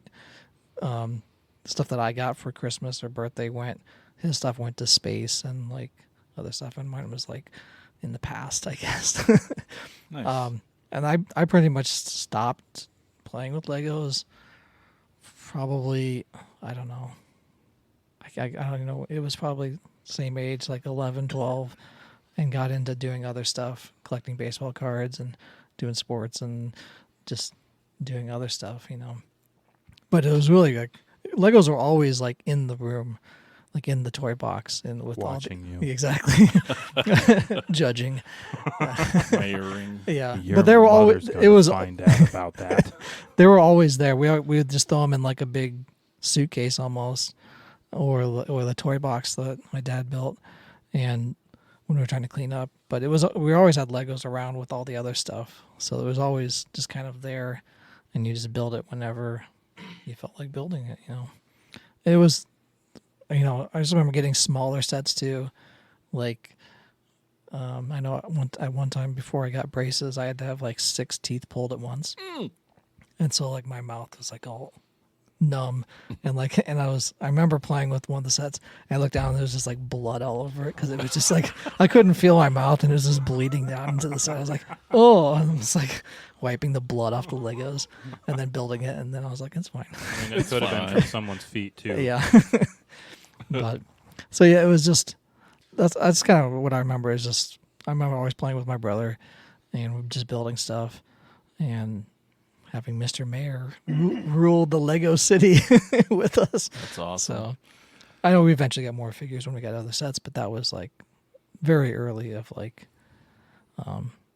stuff that I got for Christmas or birthday went. His stuff went to space and like other stuff, and mine was like in the past, I guess. Nice. And I pretty much stopped playing with Legos probably, I don't know. I don't know. It was probably same age, like 11, 12, and got into doing other stuff, collecting baseball cards and doing sports and just doing other stuff, you know. But it was really like Legos were always like in the room, like in the toy box and with Watching all the, you. Exactly. Judging. Layering. Yeah. Your But they were always mother's it was gonna find out about that. they were always there. We would just throw them in like a big suitcase almost, or the toy box that my dad built, and when we were trying to clean up. But we always had Legos around with all the other stuff, so it was always just kind of there, and you just build it whenever you felt like building it. You know, it was, you know, I just remember getting smaller sets too, like. I know at one time before I got braces, I had to have like 6 teeth pulled at once. And so like my mouth was like all numb and like, and I remember playing with one of the sets and I looked down and there was just like blood all over it. Cause it was just like, I couldn't feel my mouth and it was just bleeding down into the side. I was like, oh, and I was like wiping the blood off the Legos and then building it. And then I was like, it's fine. I mean, it could have been from someone's feet too. Yeah. But so yeah, it was just, that's kind of what I remember is just, I remember always playing with my brother and we're just building stuff and having Mr. Mayor rule the Lego city with us. That's awesome. So I know we eventually got more figures when we got other sets, but that was like very early of like.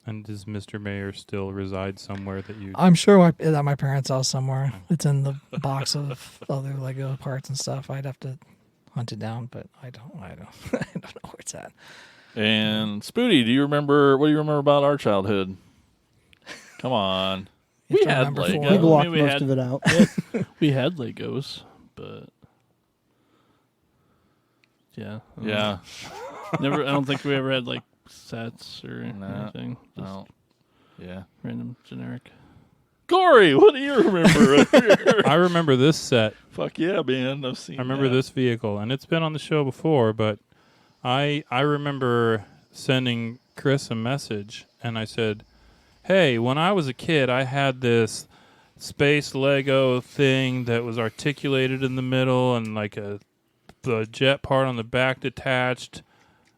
And does Mr. Mayor still reside somewhere that you? I'm sure at my parents' house somewhere. It's in the box of other Lego parts and stuff. I'd have to hunt it down, but I don't I don't know where it's at. And Spooty, what do you remember about our childhood? Come on. You We have to had remember Lego. for He it. blocked we most had- of it out. We had Legos, but yeah, Yeah. never. I don't think we ever had like sets or Nah. anything. Just No. Yeah. random generic. Corey, what do you remember? I remember this set. Fuck yeah, man. I've seen I remember that. this vehicle, and it's been on the show before, but I remember sending Chris a message, and I said, hey, when I was a kid, I had this space Lego thing that was articulated in the middle and like the jet part on the back detached,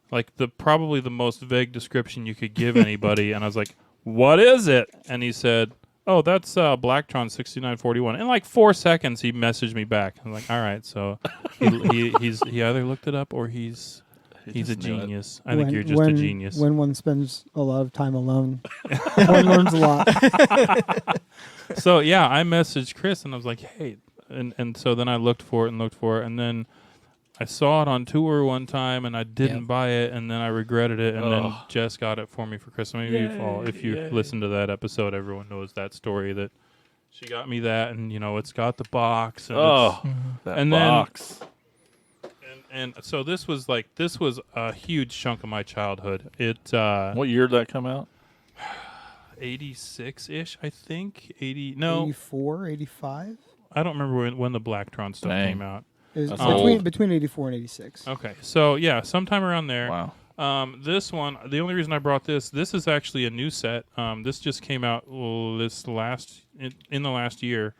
like probably the most vague description you could give anybody. And I was like, what is it? And he said, oh, that's Blacktron 6941. In like 4 seconds, he messaged me back. I'm like, all right, so he either looked it up or he's a just knew it. genius. I think you're just a genius. When one spends a lot of time alone, one learns a lot. So yeah, I messaged Chris and I was like, hey, and so then I looked for it, and then I saw it on tour one time and I didn't buy it, and then I regretted it, and then Jess got it for me for Christmas. Maybe if you listen to that episode, everyone knows that story that she got me that, and you know it's got the box. And that and then- box. and so this was a huge chunk of my childhood. It What year did that come out? 86-ish, I think. 80. No, 84, 85? I don't remember when the Blacktron stuff Dang. came out. It was That's between, old. between 84 and 86. Okay, so yeah, sometime around there. Wow. This one, the only reason I brought this is actually a new set. This just came out in the last year.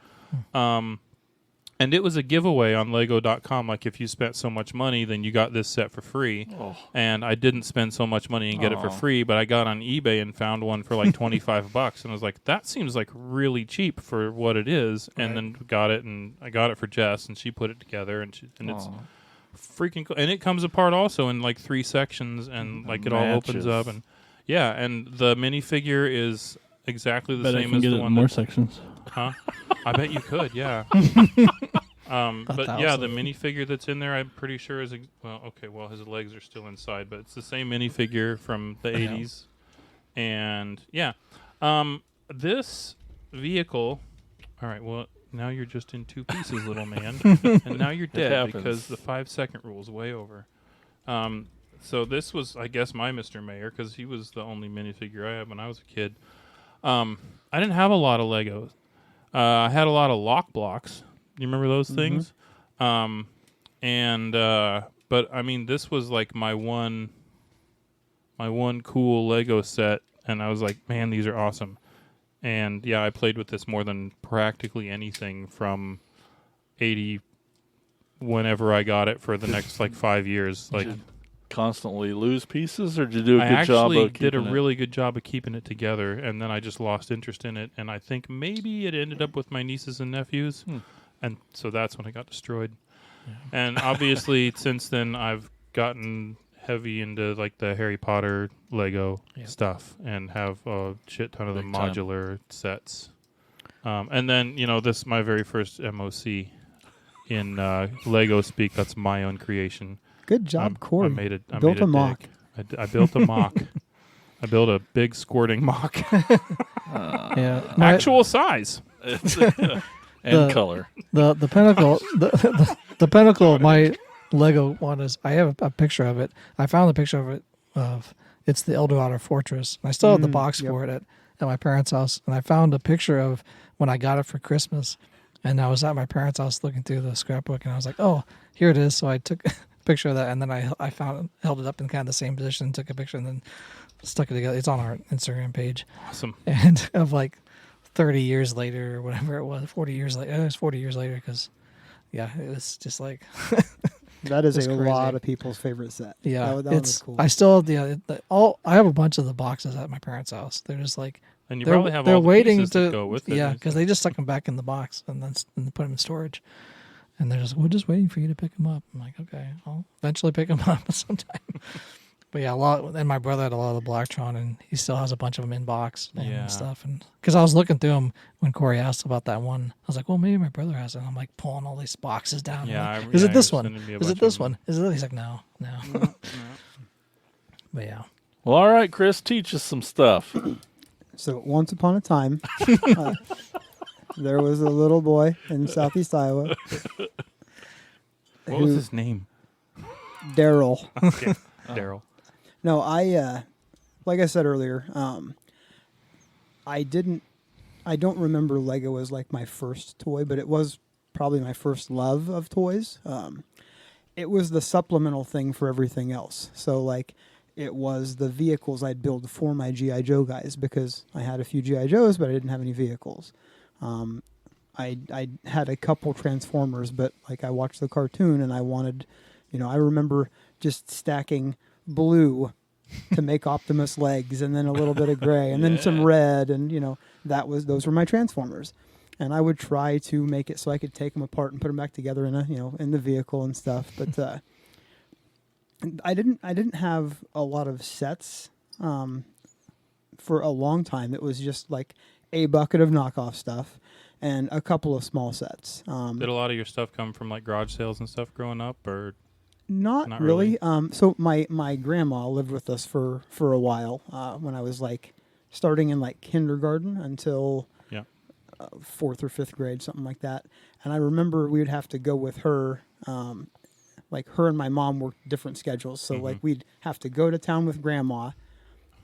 And it was a giveaway on Lego.com. Like, if you spent so much money, then you got this set for free. Oh. And I didn't spend so much money and get it for free, but I got on eBay and found one for like $25. And I was like, that seems like really cheap for what it is. And then got it, and I got it for Jess, and she put it together, and it's freaking cool. And it comes apart also in like 3 sections, and like it all opens up. And yeah, and the minifigure is exactly the Bet I same can as get the it in one more that, sections. huh? I bet you could, yeah. But that yeah, was the minifigure that's in there, I'm pretty sure is his legs are still inside, but it's the same minifigure from the 80s. And yeah, this vehicle. All right, well now you're just in two pieces, little man, and now you're dead because the 5-second rule is way over. So this was, I guess, my Mr. Mayor because he was the only minifigure I had when I was a kid. I didn't have a lot of Legos. I had a lot of lock blocks. You remember those things? But I mean, this was like my one cool Lego set, and I was like, man, these are awesome. And yeah, I played with this more than practically anything from 80 whenever I got it for the next like 5 years. Like, constantly lose pieces, or did you do a I good job of actually keeping did a it? really good job of keeping it together, and then I just lost interest in it, and I think maybe it ended up with my nieces and nephews, and so that's when it got destroyed. Yeah. And obviously, since then, I've gotten heavy into like the Harry Potter Lego stuff, and have a shit ton of the modular sets. And then, this is my very first MOC in Lego speak. That's my own creation. Good job, Corey. I made built a mock. I built a mock. I built a big squirting mock. Actual size. And color. The pinnacle the pinnacle of my Lego one is, I have a picture of it. I found a picture of it it's the Eldorado Fortress. I still have the box for it at my parents' house, and I found a picture of when I got it for Christmas, and I was at my parents' house looking through the scrapbook, and I was like, oh, here it is. So I took picture of that, and then I held it up in kind of the same position, took a picture, and then stuck it together. It's on our Instagram page. Awesome. And of like 30 years later or whatever it was, 40 years later. It was 40 years later because, it was just like. That is a crazy. lot of people's favorite set. Yeah, that was cool. I still have I have a bunch of the boxes at my parents' house. They're just like. And you they're, probably have they're all the waiting pieces to go with it. Yeah, because they just stuck them back in the box and then put them in storage. And they're just, we're just waiting for you to pick them up. I'm like, okay, I'll eventually pick them up sometime. But yeah, and my brother had a lot of the Blacktron, and he still has a bunch of them in box and stuff. And because I was looking through them when Corey asked about that one, I was like, well, maybe my brother has it. And I'm like pulling all these boxes down. Yeah, like, is it this one? Is it this one? Is it? He's like, no. But yeah. Well, all right, Chris, teach us some stuff. So once upon a time, there was a little boy in Southeast Iowa. What was his name? Daryl. Okay. Daryl. No, like I said earlier, I don't remember Lego as like my first toy, but it was probably my first love of toys. It was the supplemental thing for everything else. So like, it was the vehicles I'd build for my G.I. Joe guys because I had a few G.I. Joes, but I didn't have any vehicles. I had a couple Transformers, but like I watched the cartoon and I wanted, I remember just stacking blue to make Optimus legs, and then a little bit of gray, and then some red, and those were my Transformers. And I would try to make it so I could take them apart and put them back together in in the vehicle and stuff. But I didn't have a lot of sets for a long time. It was just like a bucket of knockoff stuff and a couple of small sets. Did a lot of your stuff come from like garage sales and stuff growing up, or not really? So my grandma lived with us for a while when I was like starting in like kindergarten until 4th or 5th grade, something like that. And I remember we would have to go with her. Like her and my mom worked different schedules, so like we'd have to go to town with grandma,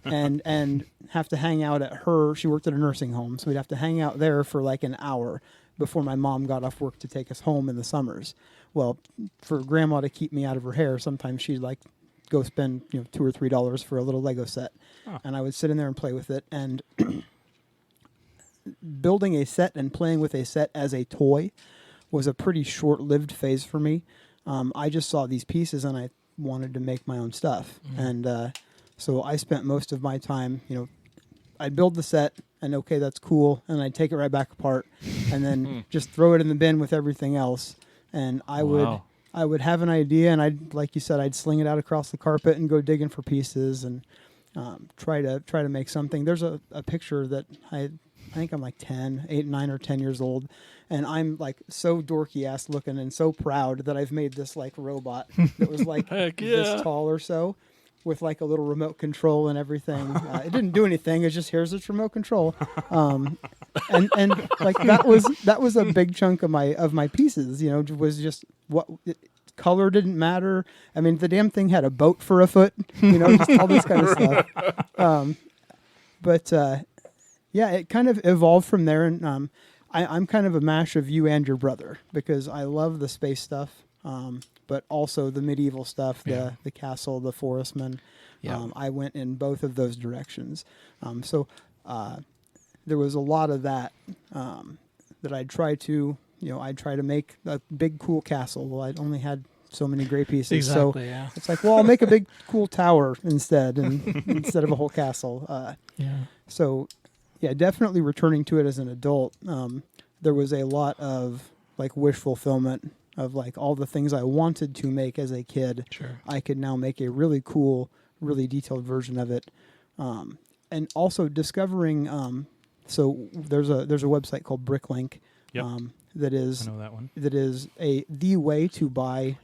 and have to hang out at her. She worked at a nursing home, so we'd have to hang out there for like an hour before my mom got off work to take us home in the summers. Well, for grandma to keep me out of her hair, sometimes she'd like go spend $2 or $3 for a little Lego set, and I would sit in there and play with it. And building a set and playing with a set as a toy was a pretty short-lived phase for me. I just saw these pieces and I wanted to make my own stuff. And so I spent most of my time, I'd build the set and okay, that's cool. And I'd take it right back apart and then just throw it in the bin with everything else. And I would have an idea and like you said, I'd sling it out across the carpet and go digging for pieces and try to make something. There's a picture that I think I'm like 9 or 10 years old, and I'm like so dorky ass looking and so proud that I've made this like robot that was like Heck this yeah. tall or so, with like a little remote control and everything. It didn't do anything. It's just here's its remote control, and like that was a big chunk of my pieces. You know, was just what. Color didn't matter. I mean, the damn thing had a boat for a foot. You know, just all this kind of stuff. But yeah, it kind of evolved from there, and I'm kind of a mash of you and your brother because I love the space stuff, but also the medieval stuff, the castle, the forestman. Yeah. I went in both of those directions. So there was a lot of that that I'd try to. I'd try to make a big, cool castle. Well, I'd only had so many gray pieces. Exactly, so yeah. it's like, well, I'll make a big, cool tower instead, instead of a whole castle. So, yeah, definitely returning to it as an adult, there was a lot of, like, wish fulfillment of, like, all the things I wanted to make as a kid. Sure. I could now make a really cool, really detailed version of it. And also discovering, so there's a website called Bricklink. Yep. That is I know that one. That is the way to buy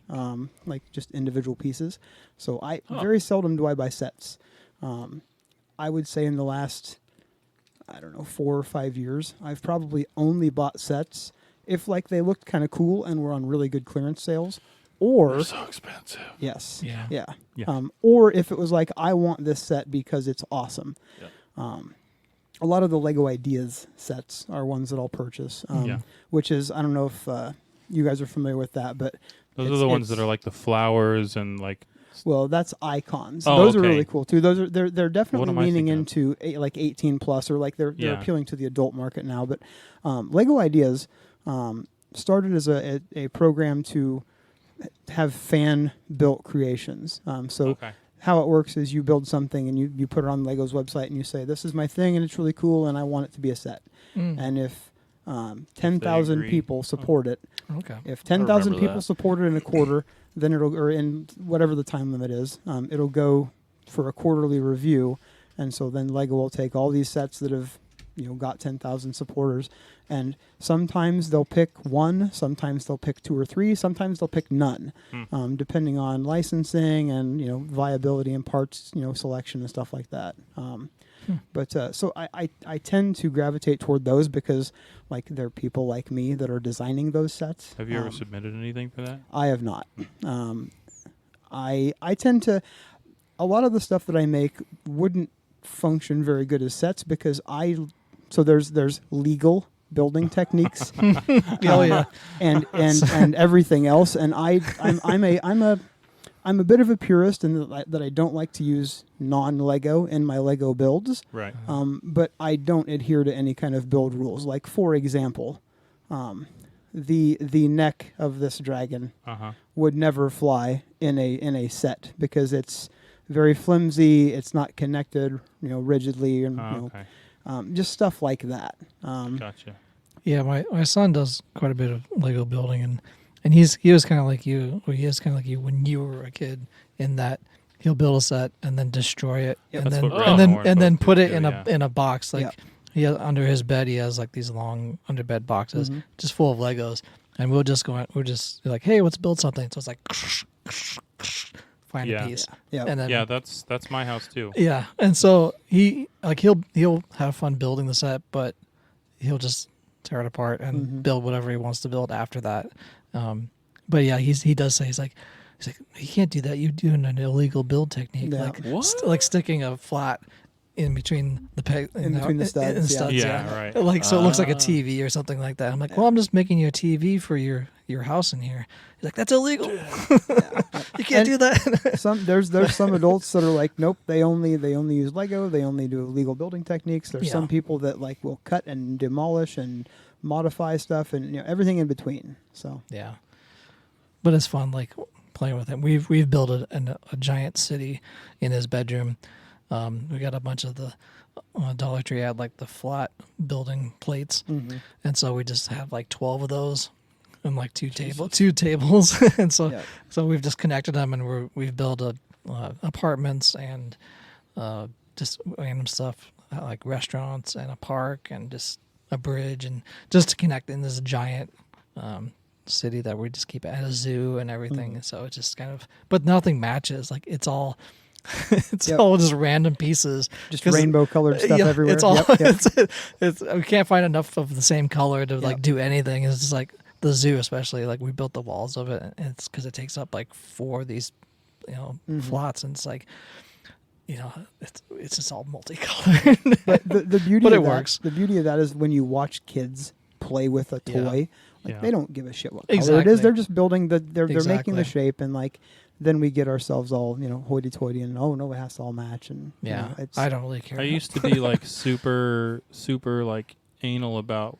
like just individual pieces. So very seldom do I buy sets. I would say in the last 4 or 5 years, I've probably only bought sets if like they looked kind of cool and were on really good clearance sales, or They're so expensive. yes, Yeah. Yeah. or if it was like I want this set because it's awesome. Yeah. A lot of the Lego Ideas sets are ones that I'll purchase, which is, I don't know if you guys are familiar with that, but Those are the ones that are like the flowers and like. Well, that's icons. Oh, Those are okay. really cool too. Those are they're definitely am I leaning thinking of? into like 18 plus, or like they're Yeah. appealing to the adult market now. But Lego Ideas started as a program to have fan built creations. Okay. How it works is you build something and you put it on Lego's website and you say, this is my thing and it's really cool and I want it to be a set. And if 10,000 agree. people support it, Okay. if 10,000 remember people that. support it in a quarter, then or in whatever the time limit is, it'll go for a quarterly review. And so then Lego will take all these sets that have got 10,000 supporters, and sometimes they'll pick one, sometimes they'll pick 2 or 3, sometimes they'll pick none, depending on licensing and viability and parts selection and stuff like that. But so I tend to gravitate toward those because like there are people like me that are designing those sets. Have you ever submitted anything for that? I have not. I tend to, a lot of the stuff that I make wouldn't function very good as sets because there's legal building techniques. And everything else. And I'm a bit of a purist in that I don't like to use non-Lego in my Lego builds. Right. But I don't adhere to any kind of build rules. Like for example, the neck of this dragon would never fly in a set because it's very flimsy. It's not connected, rigidly, and just stuff like that. Gotcha. Yeah, my son does quite a bit of Lego building, and he was kind of like you. Or he is kind of like you when you were a kid, in that he'll build a set and then destroy it, and That's then what Ron Moore and then folks put it do, in a box. Like Yeah. he has, under his bed, he has like these long underbed boxes just full of Legos, and we're just like, hey, let's build something. So it's like find a piece, Yeah. and then Yeah, that's my house too. yeah, and so he'll have fun building the set, but he'll just tear it apart and build whatever he wants to build after that. But yeah, he does say he's like you can't do that. You're doing an illegal build technique, Yeah. like sticking a flat in between the peg, In between the studs, and yeah. studs, Yeah, right. Like so, it looks like a TV or something like that. I'm like, well, I'm just making you a TV for your house in here. He's like, that's illegal. You can't do that. There's some adults that are like, nope, they only use Lego. They only do legal building techniques. There's some people that like will cut and demolish and modify stuff and everything in between. So Yeah, but it's fun, like playing with him. We've built a giant city in his bedroom. We got a bunch of the Dollar Tree had like the flat building plates, and so we just have like 12 of those and like two tables, and so we've just connected them, and we've built apartments and just random stuff. like restaurants and a park and just a bridge and just to connect in this giant city that we just keep at a zoo and everything. And so it's just kind of, but nothing matches. Like it's all, it's all just random pieces, just rainbow colored stuff everywhere. It's all, it's we can't find enough of the same color to like do anything. It's just like the zoo, especially like we built the walls of it, and it's because it takes up like 4 of these, plots, and it's like, it's just all multicolored. But the beauty but of it that, works. The beauty of that is when you watch kids play with a toy, they don't give a shit what color it Exactly. is. They're just building they're making the Exactly. shape, and like then we get ourselves all hoity-toity and oh no, it has to all match, and it's, I don't really care. I used to be like super like anal about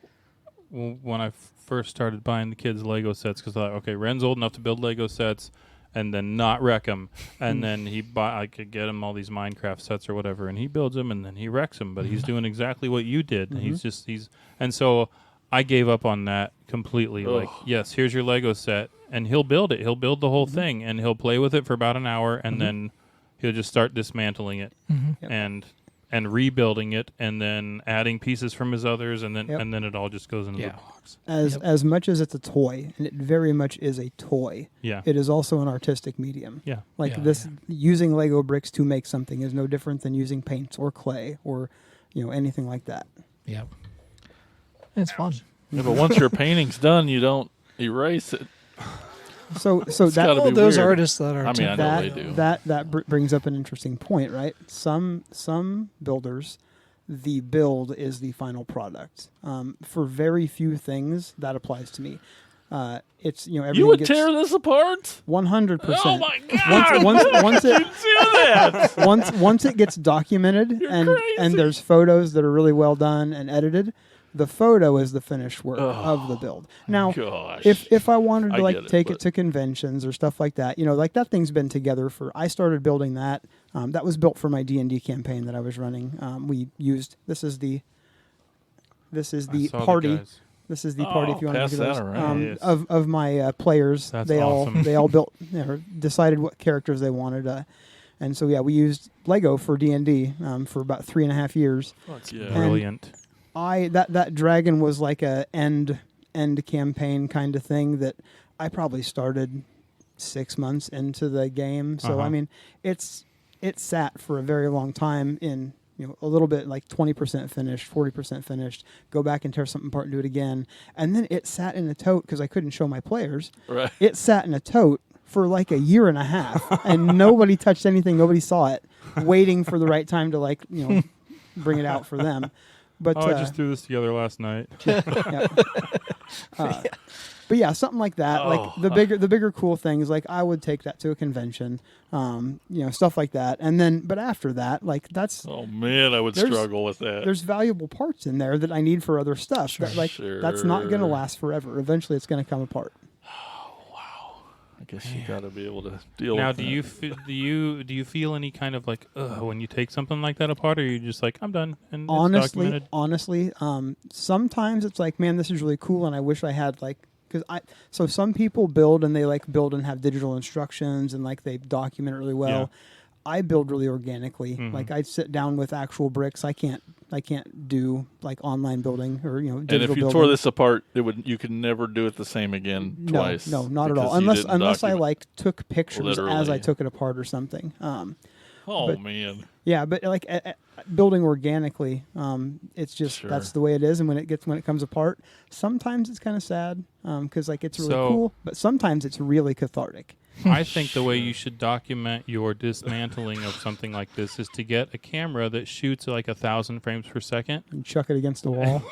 when I first started buying the kids Lego sets, because I thought, okay, Ren's old enough to build Lego sets and then not wreck them, and then I could get him all these Minecraft sets or whatever, and he builds them and then he wrecks them, but he's doing exactly what you did, and and so I gave up on that completely. Like, yes, here's your Lego set, and he'll build it. He'll build the whole thing, and he'll play with it for about an hour, and then he'll just start dismantling it and rebuilding it, and then adding pieces from his others, and then and then it all just goes into the box. As much as it's a toy, and it very much is a toy. Yeah, it is also an artistic medium. Yeah, like using Lego bricks to make something is no different than using paints or clay or anything like that. Yeah. It's fun. Yeah, but once your painting's done, you don't erase it. So gotta be those weird. artists that are I mean, I know they do. that brings up an interesting point, right? Some builders, the build is the final product. For very few things, that applies to me. It's everything You would gets tear this apart? 100%. Oh my god! Once it do that. once it gets documented and there's photos that are really well done and edited, the photo is the finished work of the build. Now, Gosh. if I wanted to I get it, take but- it to conventions or stuff like that, like that thing's been together I started building that. That was built for my D&D campaign that I was running. We used this is the party. This is the party. If you want to pass look at that those, around. Yes. of my players. That's they awesome. all built decided what characters they wanted. And so we used Lego for D&D for about 3.5 years. Yeah. Brilliant. That dragon was like a end campaign kind of thing that I probably started 6 months into the game. So I mean, it sat for a very long time in a little bit like 20% finished, 40% finished. Go back and tear something apart and do it again, and then it sat in a tote because I couldn't show my players. Right. It sat in a tote for like a year and a half, and nobody touched anything. Nobody saw it, waiting for the right time to bring it out for them. But I just threw this together last night. But yeah, something like that. Like the bigger cool things. Like I would take that to a convention, stuff like that. And then, but after that, like that's. Oh man, I would struggle with that. There's valuable parts in there that I need for other stuff. That's not going to last forever. Eventually, it's going to come apart. I guess you got to be able to deal Now, with do that. you feel any kind of like when you take something like that apart, or are you just like, I'm done and it's Honestly, documented? sometimes it's like, man, this is really cool, and I wish I had so some people build and they build and have digital instructions and they document it really well. Yeah. I build really organically. Like I sit down with actual bricks. I can't do online building or digital And if you building. tore this apart, you could never do it the same again twice. No, not at all. because you Unless didn't I document. took pictures as I Literally. took it apart or something. Oh man. Yeah, but building organically, it's just Sure. that's the way it is. And when it comes apart, sometimes it's kind of sad because it's really So- cool, but sometimes it's really cathartic. I think the way you should document your dismantling of something like this is to get a camera that shoots 1,000 frames per second. And chuck it against the wall.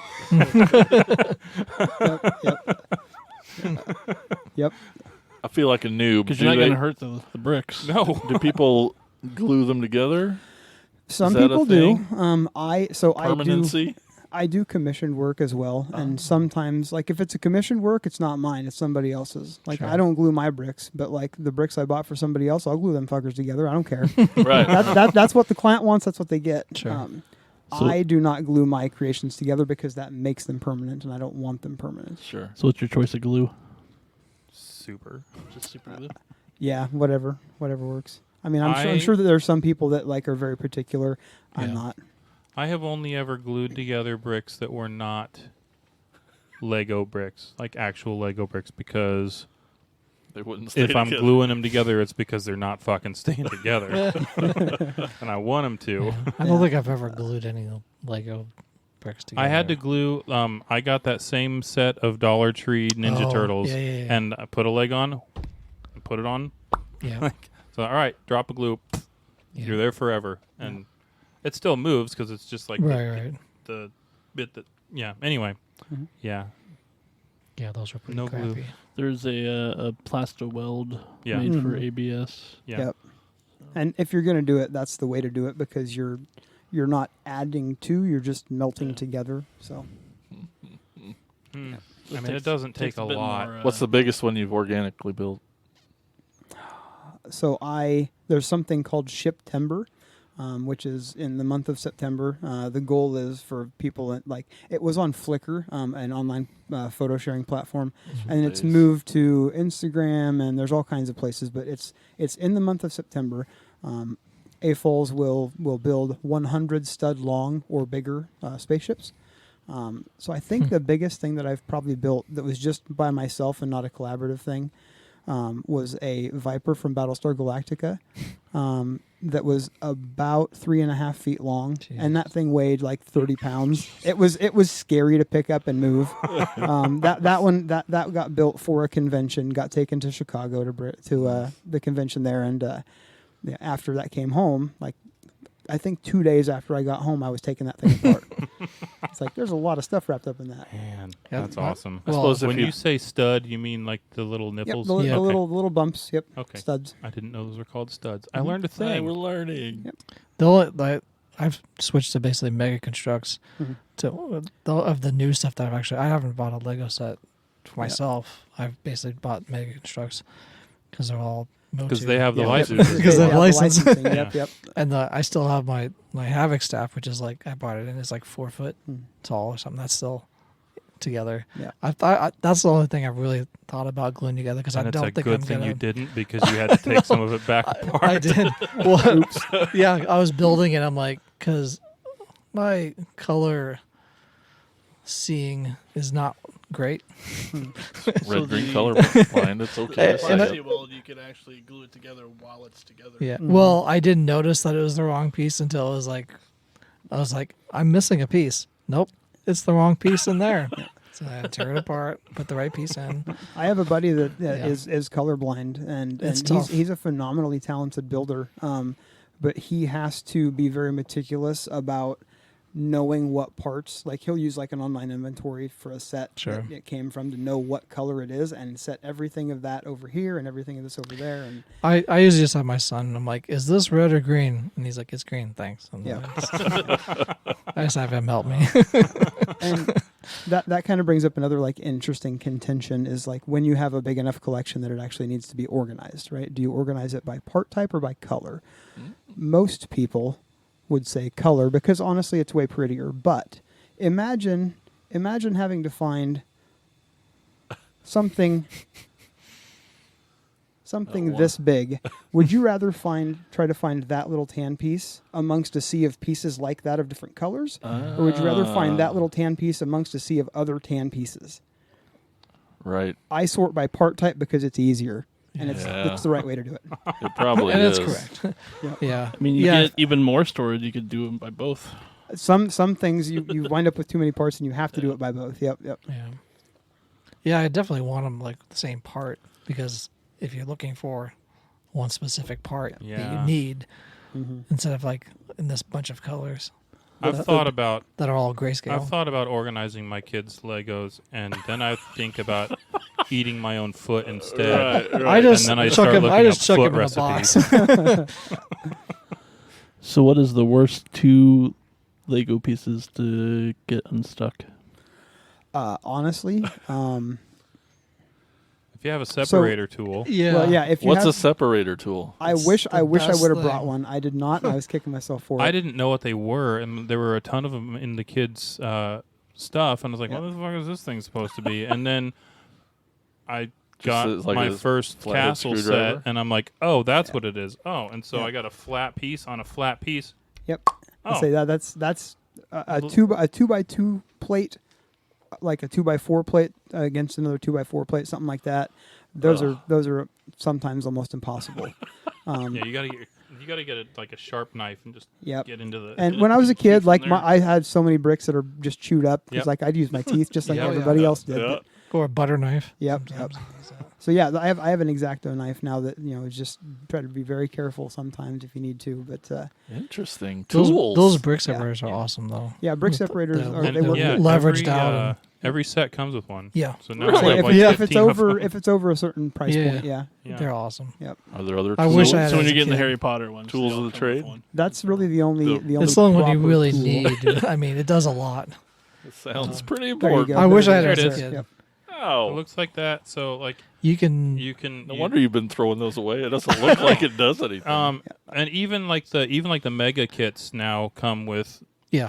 Yep. I feel like a noob. Because Do you're not they- going to hurt the bricks. No. Do people glue them together? Some Is that a people do. thing? Permanency? I do commissioned work as well, and sometimes if it's a commissioned work, it's not mine; it's somebody else's. I don't glue my bricks, but the bricks I bought for somebody else, I'll glue them fuckers together. I don't care. Right. That's what the client wants. That's what they get. Sure. I do not glue my creations together because that makes them permanent, and I don't want them permanent. Sure. So what's your choice of glue? Super. Just super glue? Yeah, whatever works. I mean, I'm sure that there's some people that are very particular. I'm Yeah. not. I have only ever glued together bricks that were not Lego bricks, like actual Lego bricks, because They wouldn't stay if I'm together. gluing them together, it's because they're not fucking staying together. And I want them to. I don't think I've ever glued any Lego bricks together. I had to glue. I got that same set of Dollar Tree Ninja Turtles, yeah. and I put a leg on, and put it on. Yeah. So all right, drop a glue, Yeah. you're there forever, and it still moves because it's just like Right. the bit that. Yeah. Anyway, yeah, Yeah, those were pretty No glue. crappy. There's a plasto weld Yeah. made for Mhm. ABS. yeah. Yep. And if you're going to do it, that's the way to do it because you're not adding to, you're just melting together. So Hmm. I mean, takes- it doesn't take takes a bit lot. more, What's the biggest one you've organically built? so there's something called Ship Timber, which is in the month of September. The goal is for people that, like, it was on Flickr, an online photo sharing platform, and it's Nice. moved to Instagram, and there's all kinds of places. But it's in the month of September. AFOLs will build 100 stud long or bigger spaceships. So I think the biggest thing that I've probably built that was just by myself and not a collaborative thing was a Viper from Battlestar Galactica that was about 3.5 feet long, and that thing weighed like 30 pounds. It was scary to pick up and move. That got built for a convention, got taken to Chicago to the convention there, and after that came home, like I think 2 days after I got home, I was taking that thing apart. It's like there's a lot of stuff wrapped up in that. Man, Yep. that's awesome. I suppose if When you- you say stud, you mean like the little Yep, nipples? the Yeah. little bumps. Yep, Okay. studs. I didn't know those were called studs. I learned a thing. We're learning. I've switched to basically Mega Constructs of the new stuff that I haven't bought a Lego set for myself. I've basically bought Mega Constructs because they're all Because they have the Yeah, license. Because they have the license. licensing. Yep, yep. And I still have my Havoc staff, which is like I bought it and it's like 4 foot tall or something. That's still together. Yeah. I thought that's the only thing I've really thought about gluing together because I And it's don't a think good I'm thing gonna. you didn't because you had to take some of it back apart. I did. Well, yeah, I was building it. I'm like, because my color seeing is not great. Red, green the- color blind. It's okay. to say And it. Plasti weld, you can actually glue it together while it's together. Yeah. Well, I didn't notice that it was the wrong piece until I was like, I'm missing a piece. Nope, it's the wrong piece in there. So I had to tear it apart, put the right piece in. I have a buddy that Yeah. is colorblind, and It's he's tough. he's a phenomenally talented builder. But he has to be very meticulous about knowing what parts. Like he'll use like an online inventory for a set Sure. that it came from to know what color it is and set everything of that over here and everything of this over there. And I usually just have my son, and I'm like, is this red or green? And he's like, it's green, thanks. And Yeah. I just have him help me. and that kind of brings up another like interesting contention is like when you have a big enough collection that it actually needs to be organized, right? Do you organize it by part type or by color? Most people would say color because honestly it's way prettier, but imagine having to find something this big. Would you rather try to find that little tan piece amongst a sea of pieces like that of different colors? Or would you rather find that little tan piece amongst a sea of other tan pieces? Right. I sort by part type because it's easier. And Yeah. it's the right way to do it. It probably And is. it's correct. Yeah. I mean, you get even more storage. You could do them by both. Some things you wind up with too many parts and you have to do it by both. Yep. Yeah. Yeah, I definitely want them like the same part because if you're looking for one specific part that Yeah. you need instead of like in this bunch of colors I've thought about that are all grayscale. I've thought about organizing my kids' Legos, and then I think about eating my own foot instead. I just And then I chuck start him. I looking just up chuck foot him in a box. recipes. So, what is the worst two Lego pieces to get unstuck? Honestly, If you have a separator tool, Yeah. well, yeah. If you What's have, a separator tool? I It's wish the I best would have thing. brought one. I did not, and I was kicking myself for it. I didn't know what they were, and there were a ton of them in the kids' stuff, and I was like, Yep. "What the fuck is this thing supposed to be?" And then I Just got like my a first flathead castle screwdriver? set, and I'm like, "Oh, that's what it is." Oh, and so Yeah. I got a flat piece on a flat piece. Yep. Oh, I say that's a 2x2 plate, like a 2x4 plate against another 2x4 plate, something like that. Those are sometimes almost impossible. Yeah, you gotta get like a sharp knife and just get into the. And when I was a kid, like I had so many bricks that are just chewed up because like I'd use my teeth just like everybody else did. Yeah. Or a butter knife. Yep. So yeah, I have an X-Acto knife now that just try to be very careful sometimes if you need to. But interesting tools. Those brick separators are awesome though. Yeah, brick separators are leveraged out. Every set comes with one. Yeah. So now Really? If it's over a certain price point, they're awesome. Yep. Are there other I tools? wish I had So when as you're a getting the kid. Harry Potter ones, Tools they of all the come with trade? one. That's really the only It's the only one you proper really tool. need. I mean, it does a lot. It sounds pretty There you important. go. I wish I had There it it as is. a kid. Yep. It Oh, looks like that. So like You can. no wonder you've been throwing those away. It doesn't look like it does anything. And even like the mega kits now come with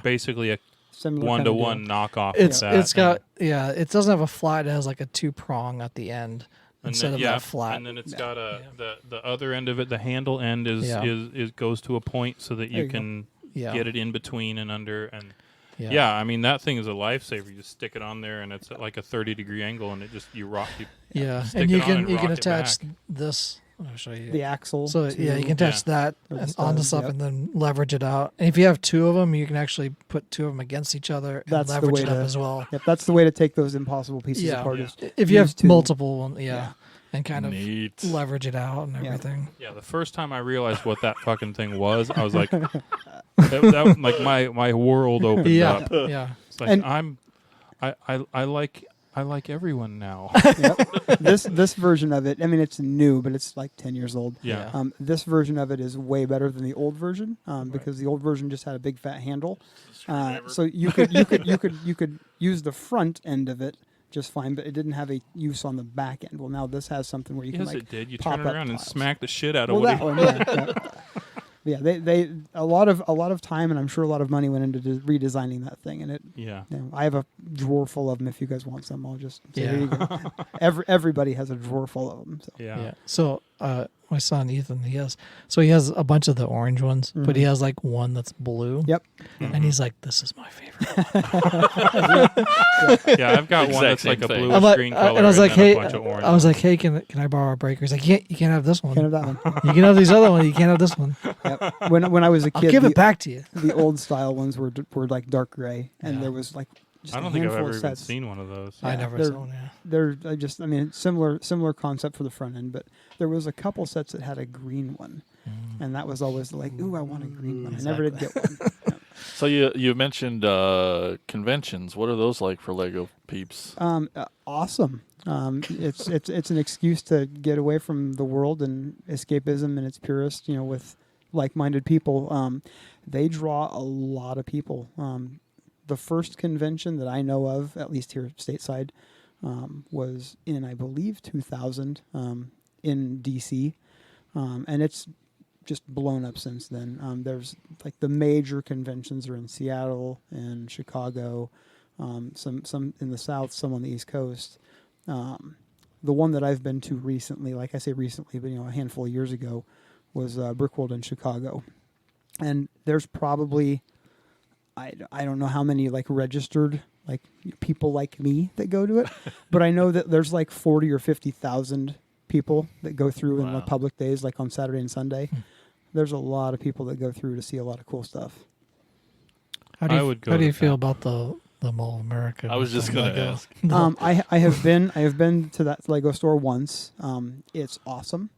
basically a Similar 1-to-1 knockoff. It's of that. it's got it doesn't have a flat. It has like a 2-prong at the end instead of that flat. And then it's got the other end of it. The handle end is goes to a point so that you can get it in between and under and. Yeah, I mean that thing is a lifesaver. You just stick it on there, and it's at like a 30-degree angle, and it just you stick and it you on can and you rock can it attach back. this. I'll show you the axle. So you can attach that the onto studs, stuff and then leverage it out. And if you have two of them, you can actually put two of them against each other and That's the leverage way it up to- as well. Yep, that's the way to take those impossible pieces apart. is If you have use two. multiple, and kind of Neat. leverage it out and everything. Yeah, the first time I realized what that fucking thing was, I was like, that like my world opened up. Yeah. It's like And- I like everyone now. Yep. This version of it, I mean, it's new, but it's like 10 years old. Yeah. This version of it is way better than the old version because the old version just had a big fat handle. So you could use the front end of it just fine, but it didn't have a use on the back end. Well, now this has something where you can Yes, like it did. You pop turn it up around and tiles. smack the shit out of Well, that Woody. one, yeah. They a lot of time and I'm sure a lot of money went into redesigning that thing, and it. Yeah. I have a drawer full of them. If you guys want some, I'll just say, here you go. Everybody has a drawer full of them. So. Yeah. So my son Ethan, he has a bunch of the orange ones, but he has like one that's blue. Yep. And he's like, "This is my favorite." Yeah, I've got one that's Exact like a same thing. bluish green color and I was like, then a "Hey," bunch of orange I was like, ones. "Hey, can I borrow a breaker?" He's like, "You can't have this one. Can't have that one. You can have these other ones. You can't have this one. Yep. When I was a I'll kid, give the, it back to you." the old style ones were like dark gray, and Yeah. there was like just I a don't think I've handful ever of even sets. seen one of those. I Yeah, never they're- saw one. Yeah. They're I mean, similar concept for the front end, but there was a couple sets that had a green one, and that was always like, ooh, I want a green one. I never did get one. So you mentioned conventions. What are those like for Lego peeps? Awesome. It's an excuse to get away from the world and escapism and its purest, with like-minded people. They draw a lot of people. The first convention that I know of, at least here stateside, was in, I believe, 2000 in DC, and it's just blown up since then. There's like the major conventions are in Seattle and Chicago, some in the South, some on the East Coast. The one that I've been to recently, like I say recently, but a handful of years ago, was Brickworld in Chicago, and there's probably I don't know how many like registered like people like me that go to it, but I know that there's like 40 or 50,000 people that go through in the public days, like on Saturday and Sunday. There's a lot of people that go through to see a lot of cool stuff. How do you, I would go how do to you feel that. about the Mall of America? I was just going to ask. I have been to that Lego store once. It's awesome.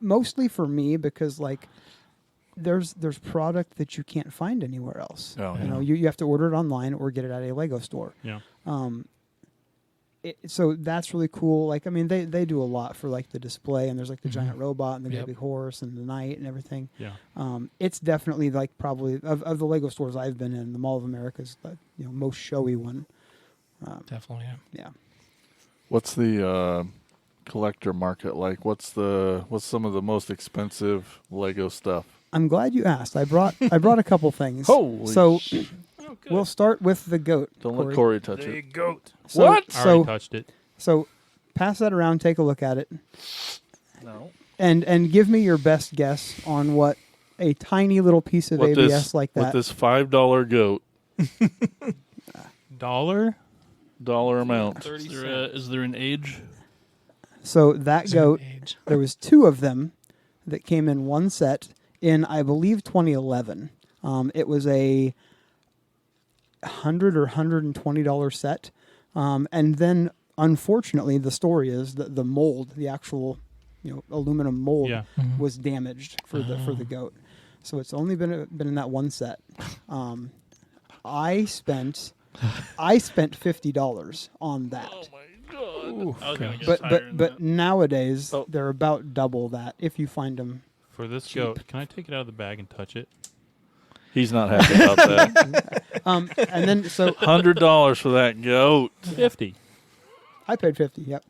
Mostly for me because like there's product that you can't find anywhere else. Oh, yeah. You have to order it online or get it at a Lego store. Yeah. So that's really cool. Like, I mean, they do a lot for like the display, and there's like the giant robot and the great big horse and the knight and everything. Yeah. It's definitely like probably of the Lego stores I've been in, the Mall of America is the most showy one. Definitely, Yeah. What's the collector market like? What's some of the most expensive Lego stuff? I'm glad you asked. I brought a couple things. Holy so shit. we'll start with the goat. Don't let Corey touch it. goat. So, I already So touched it. so pass that around. Take a look at it. No. And give me your best guess on what a tiny little piece of ABS like that. With this $5 goat dollar amount. Is there an age? So that goat, Age. there was 2 of them that came in one set in, I believe, 2011. It was a $100 or $120 set. And then, unfortunately, the story is that the mold, the actual aluminum mold, Yeah. was damaged for the goat. So it's only been in that one set. I spent $50 on that. Oh my god! I was gonna guess But higher but than but that. nowadays Oh. they're about double that if you find them. For this goat, can I take it out of the bag and touch it? He's not happy about that. And then so $100 for that goat. 50. I paid 50. Yep.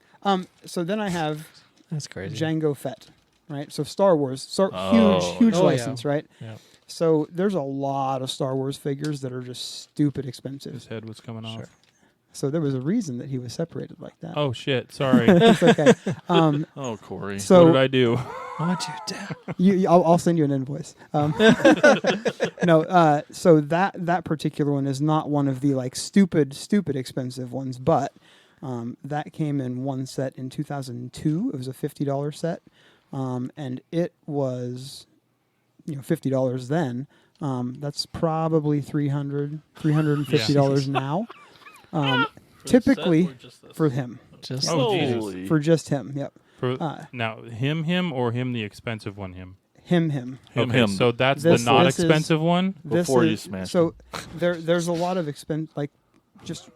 So then I have That's crazy. Django Fett, right? So Star Wars, Oh, huge yeah. license, right? Yeah. So there's a lot of Star Wars figures that are just stupid expensive. His head was coming off. So there was a reason that he was separated like that. Oh shit! Sorry. It's okay. Oh, Corey. What So did I do? What'd you do? I'll send you an invoice. No, so that particular one is not one of the like stupid expensive ones, but that came in one set in 2002. It was a $50 set, and it was $50 then. That's probably $350 now. For the Typically set or just this? for him, Just Oh, Jesus. Holy. for just him. Yep, Now him or him the expensive one him. him. Him, Okay, him. so that's This- the not this is- expensive one. Before this you is, smashed so there's a lot of like just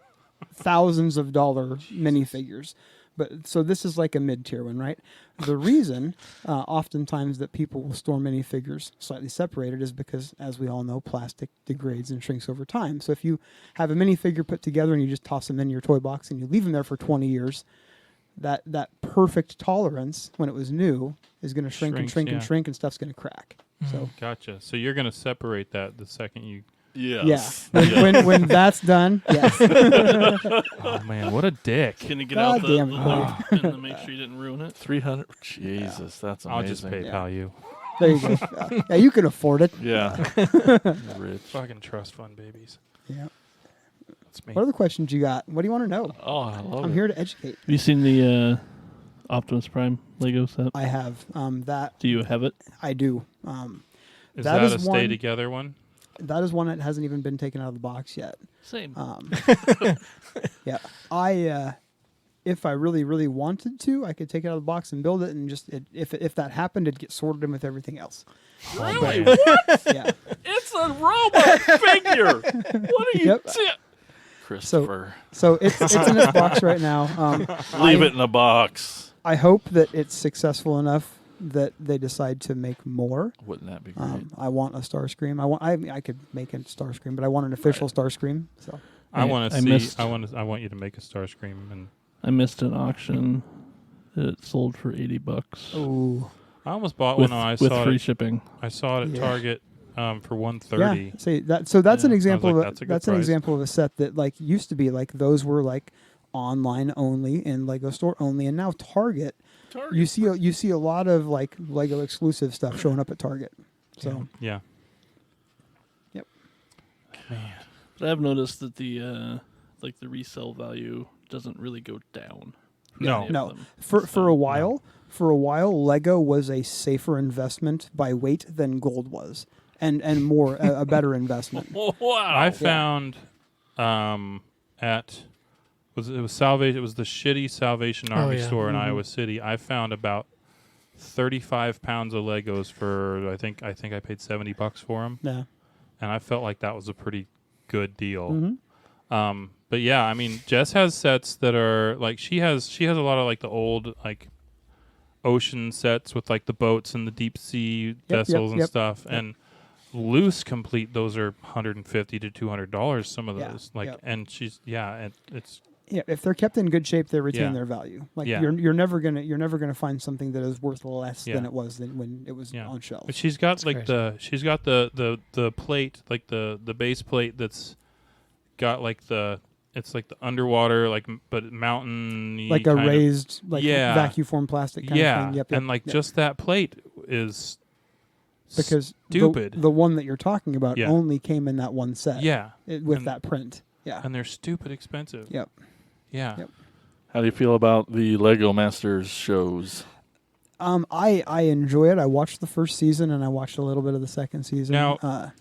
thousands of dollar minifigures, but so this is like a mid-tier one, right? The reason oftentimes that people will store minifigures slightly separated is because, as we all know, plastic degrades and shrinks over time. So if you have a minifigure put together and you just toss them in your toy box and you leave them there for 20 years, that perfect tolerance when it was new is going to shrink and Shrinks, shrink and yeah. shrink, and stuff's going to crack. So Gotcha. So you're gonna separate that the second you. Yes. when that's done, yes. Oh man, what a dick! Can you get God out the damn it, lid and to make sure you didn't ruin it? 300. Jesus, that's amazing. I'll just PayPal you. There you go. Yeah, you can afford it. Yeah. Rich. Fucking trust fund babies. Yeah. That's me. What other questions you got? What do you want to know? Oh, I love I'm it. here to educate. Have you seen the Optimus Prime Lego set? I have that. Do you have it? I do. Is that that is a stay one- together one? That is one that hasn't even been taken out of the box yet. Same. Yeah. If I really wanted to, I could take it out of the box and build it, and just if that happened, it'd get sorted in with everything else. Really? Yeah. It's a robot figure. What are you Yep. Christopher. So it's in its box right now. Leave it in a box. I hope that it's successful enough that they decide to make more. Wouldn't that be great? I want a Starscream. I could make a Starscream, but I want an official Starscream. So I want to I see. missed- I want you to make a Starscream, and I missed an auction. It sold for $80. ooh, I almost bought with, one. And I with saw free it. shipping. I saw it at Yeah. Target for yeah. $130. See that. So that's an Yeah. I was example like, of that's a good that's an price. example of a set that like used to be like those were like online only and Lego store only, and now Target. You see a lot of like Lego exclusive stuff showing up at Target. So Yeah. But I've noticed that the the resale value doesn't really go down. for No. any of no, them. for a while, Lego was a safer investment by weight than gold was, and more a better investment. Wow. I found at it was Salvation. It was the shitty Salvation Army yeah. store in Iowa City. I found about 35 pounds of Legos for I think I paid $70 for them, Yeah. and I felt like that was a pretty good deal. Mm-hmm. But yeah, I mean, Jess has sets that are like she has a lot of like the old like ocean sets with like the boats and the deep sea vessels and yep. stuff, and loose complete those are $150 to $200. Some of Yeah, those like, yep. and she's it's Yeah, if they're kept in good shape, they retain Yeah. their value. Like Yeah. you're never gonna find something that is worth less than Yeah. it was when it was Yeah. on shelves. But she's got That's like crazy. she's got the plate, like the base plate that's got like it's like the underwater but mountain like a raised Yeah. vacuum form plastic kind of yeah, thing. Yep, and like yep. just that plate is because stupid. the one that you're talking about Yeah. only came in that one set. Yeah. With And- that print. Yeah. And they're stupid expensive. Yep. Yeah. Yep. How do you feel about the Lego Masters shows? I enjoy it. I watched the first season and I watched a little bit of the second season. Now-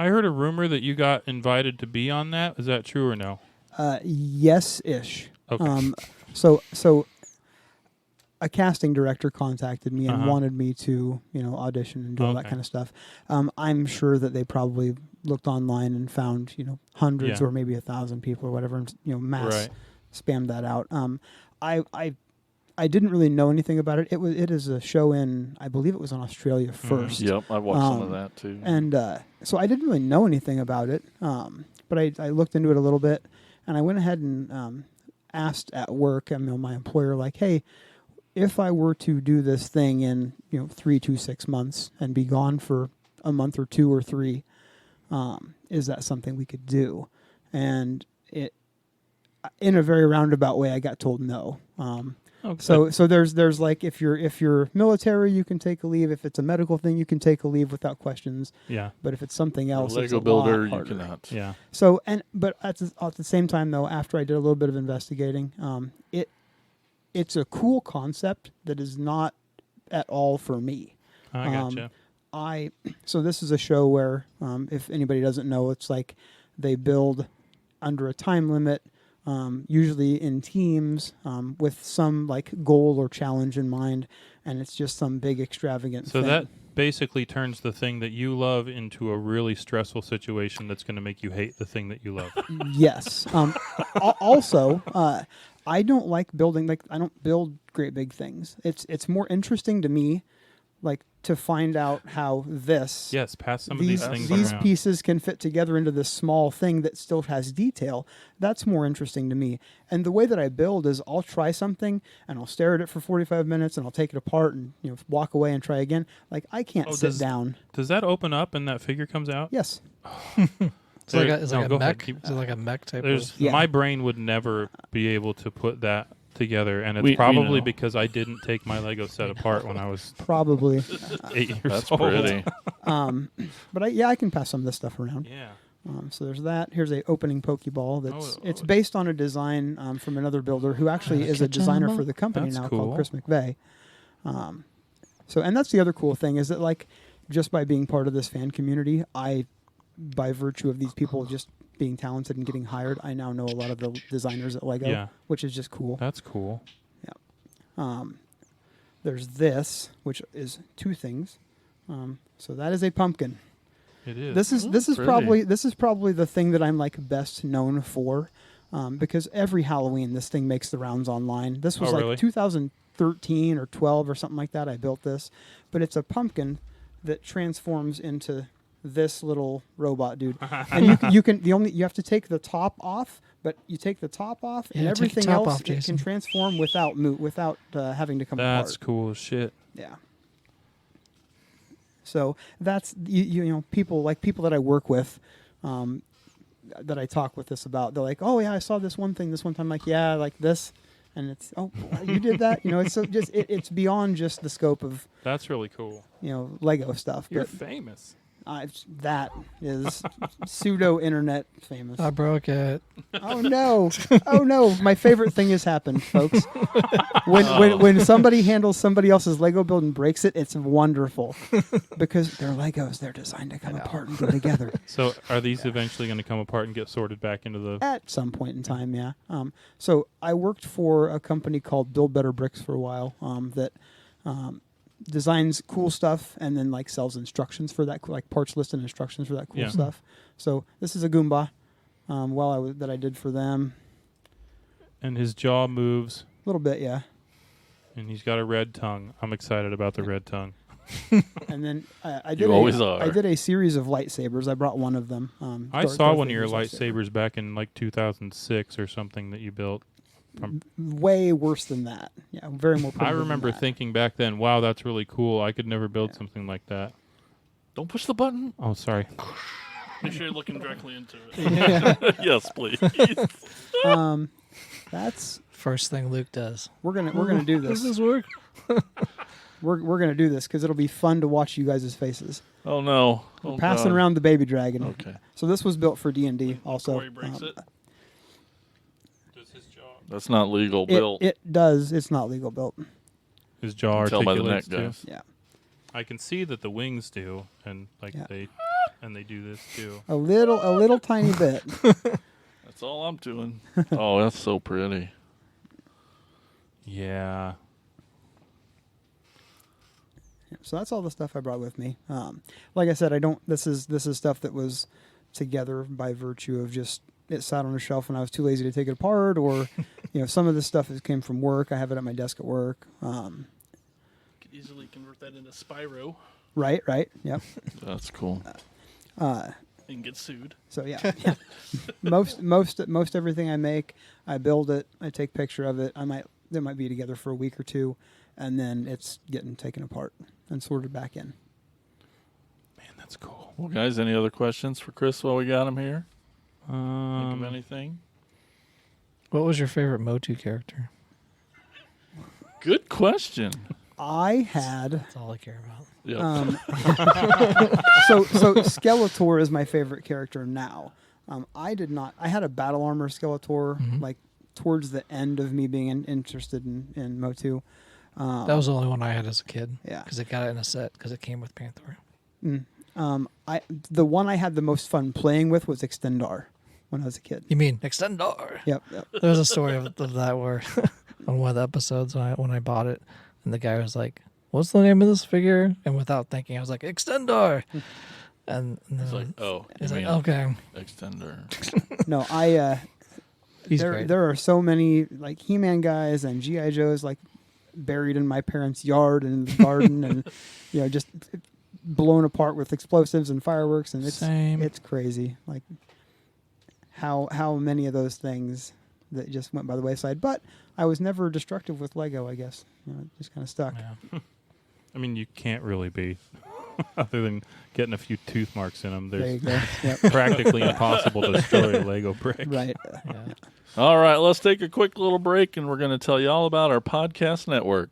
I heard a rumor that you got invited to be on that. Is that true or no? Yes-ish. Okay. So a casting director contacted me and Uh-huh. wanted me to, audition and do all that Okay. kind of stuff. I'm sure that they probably looked online and found, hundreds Yeah. or maybe 1,000 people or whatever, and mass Right. spammed that out. I didn't really know anything about it. It is a show I believe it was in Australia first. Yep, I watched some of that too. And so I didn't really know anything about it, but I looked into it a little bit, and I went ahead and asked at work, my employer, like, hey, if I were to do this thing in 3 to 6 months and be gone for a month or 2 or 3, is that something we could do? And it, in a very roundabout way, I got told no. Okay. So there's like if you're military, you can take a leave. If it's a medical thing, you can take a leave without questions. Yeah. But if it's something else, a it's Lego a builder, lot you harder. cannot. Yeah. So but at the same time though, after I did a little bit of investigating, it's a cool concept that is not at all for me. I gotcha. So this is a show where if anybody doesn't know, it's like they build under a time limit. Usually in teams with some like goal or challenge in mind, and it's just some big extravagant So thing. that basically turns the thing that you love into a really stressful situation that's going to make you hate the thing that you love. Yes. Also, I don't like building, I don't build great big things. It's more interesting to me, to find out how Yes, pass some of these things these around. pieces can fit together into this small thing that still has detail. That's more interesting to me. And the way that I build is I'll try something and I'll stare at it for 45 minutes and I'll take it apart and walk away and try again. I can't sit down. Does that open up and that figure comes out? Yes. It's like a No, go mech. ahead. Keep- Is it like a mech type There's of? Yeah. My brain would never be able to put that together, and it's We probably know. because I didn't take my Lego set apart when I was Probably. 8 years That's old. pretty. But I can pass some of this stuff around. Yeah. So there's that. Here's a opening Pokeball. It's Oh. based on a design from another builder who actually is a Catch 'em designer all. for the company That's now cool. called Chris McVeigh. And that's the other cool thing is that just by being part of this fan community, by virtue of these people just being talented and getting hired, I now know a lot of the designers at Lego, Yeah. which is just cool. That's cool. There's this, which is 2 things. So that is a pumpkin. It is. This is pretty. probably the thing that I'm best known for, because every Halloween this thing makes the rounds online. This was really? 2013 or 12 or something like that. I built this, but it's a pumpkin that transforms into this little robot dude, and you have to take the top off. But you take the top off, and Yeah, take the everything top else off, it can Jason. transform without having to come That's apart. cool as shit. Yeah. So that's people that I work with, that I talk with this about. They're like, oh yeah, I saw this one thing this one time. Like yeah, like this, and it's you did that. It's so just it's beyond just the scope of That's really cool. Lego stuff. You're But famous. that is pseudo internet famous. I broke it. Oh no! My favorite thing has happened, folks. When somebody handles somebody else's Lego build and breaks it, it's wonderful because they're Legos. They're designed to come apart and go together So are these eventually going to come apart and get sorted back into the... at some point in time. Yeah. So I worked for a company called Build Better Bricks for a while. That designs cool stuff and then sells instructions for that, parts list and instructions for that cool Yeah. stuff. So this is a Goomba. That I did for them. And his jaw moves, A little bit, yeah. and he's got a red tongue. I'm excited about the red tongue. And then I did. You always are. I did a series of lightsabers. I brought one of them. I saw one of your lightsabers back in 2006 or something that you built. Way worse than that. Yeah, very more. I primitive remember than that. thinking back then, wow, that's really cool. I could never build something like that. Don't push the button. Oh, sorry. Make sure you're looking directly into it. Yes, please. That's First thing Luke does. we're gonna do Does this. this work? we're gonna do this because it'll be fun to watch you guys' faces. Oh no! We're Oh, passing God. around the baby dragon. Okay. So this was built for D&D also. Corey breaks it. Does his jaw, That's not legal, Bill. It does. It's not legal built. his jaw Tell by the neck, articulates too? guys. Yeah. I can see that the wings do, and Yeah. they do this too. A little tiny bit. That's all I'm doing. Oh, that's so pretty. Yeah. So that's all the stuff I brought with me. Like I said, I don't. This is stuff that was together by virtue of just it sat on a shelf and I was too lazy to take it apart, or some of this stuff came from work. I have it at my desk at work. Could easily convert that into Spyro Right. Yep. That's cool. and get sued. So yeah. most everything I make, I build it. I take picture of it. They might be together for a week or two, and then it's getting taken apart and sorted back in. Man, that's cool. Well, guys, any other questions for Chris while we got him here? Think of Um, anything? What was your favorite Motu character? Good question. I had That's all I care about. Yep. so Skeletor is my favorite character now. I had a battle armor Skeletor like towards the end of me being interested in Motu. That was the only one I had as a kid. Yeah. Because I got it in a set because it came with Panther. The one I had the most fun playing with was Extendar when I was a kid. You mean Extendar? Yep. There was a story of that where on one of the episodes when I bought it, and the guy was like, "What's the name of this figure?" And without thinking, I was like, "Extendar." And It's like, oh, he's you like, mean "Okay." extender. No, He's great. there are so many like He-Man guys and G.I. Joes like buried in my parents' yard and in the garden and just blown apart with explosives and fireworks, and it's crazy like how many of those things that just went by the wayside. But I was never destructive with Lego, I guess. It just kind of stuck. Yeah. I mean, you can't really be, other than getting a few tooth marks in them. There you There's go. Yep. practically impossible to destroy a Lego brick. Right. Yeah. All right, let's take a quick little break, and we're going to tell you all about our podcast network.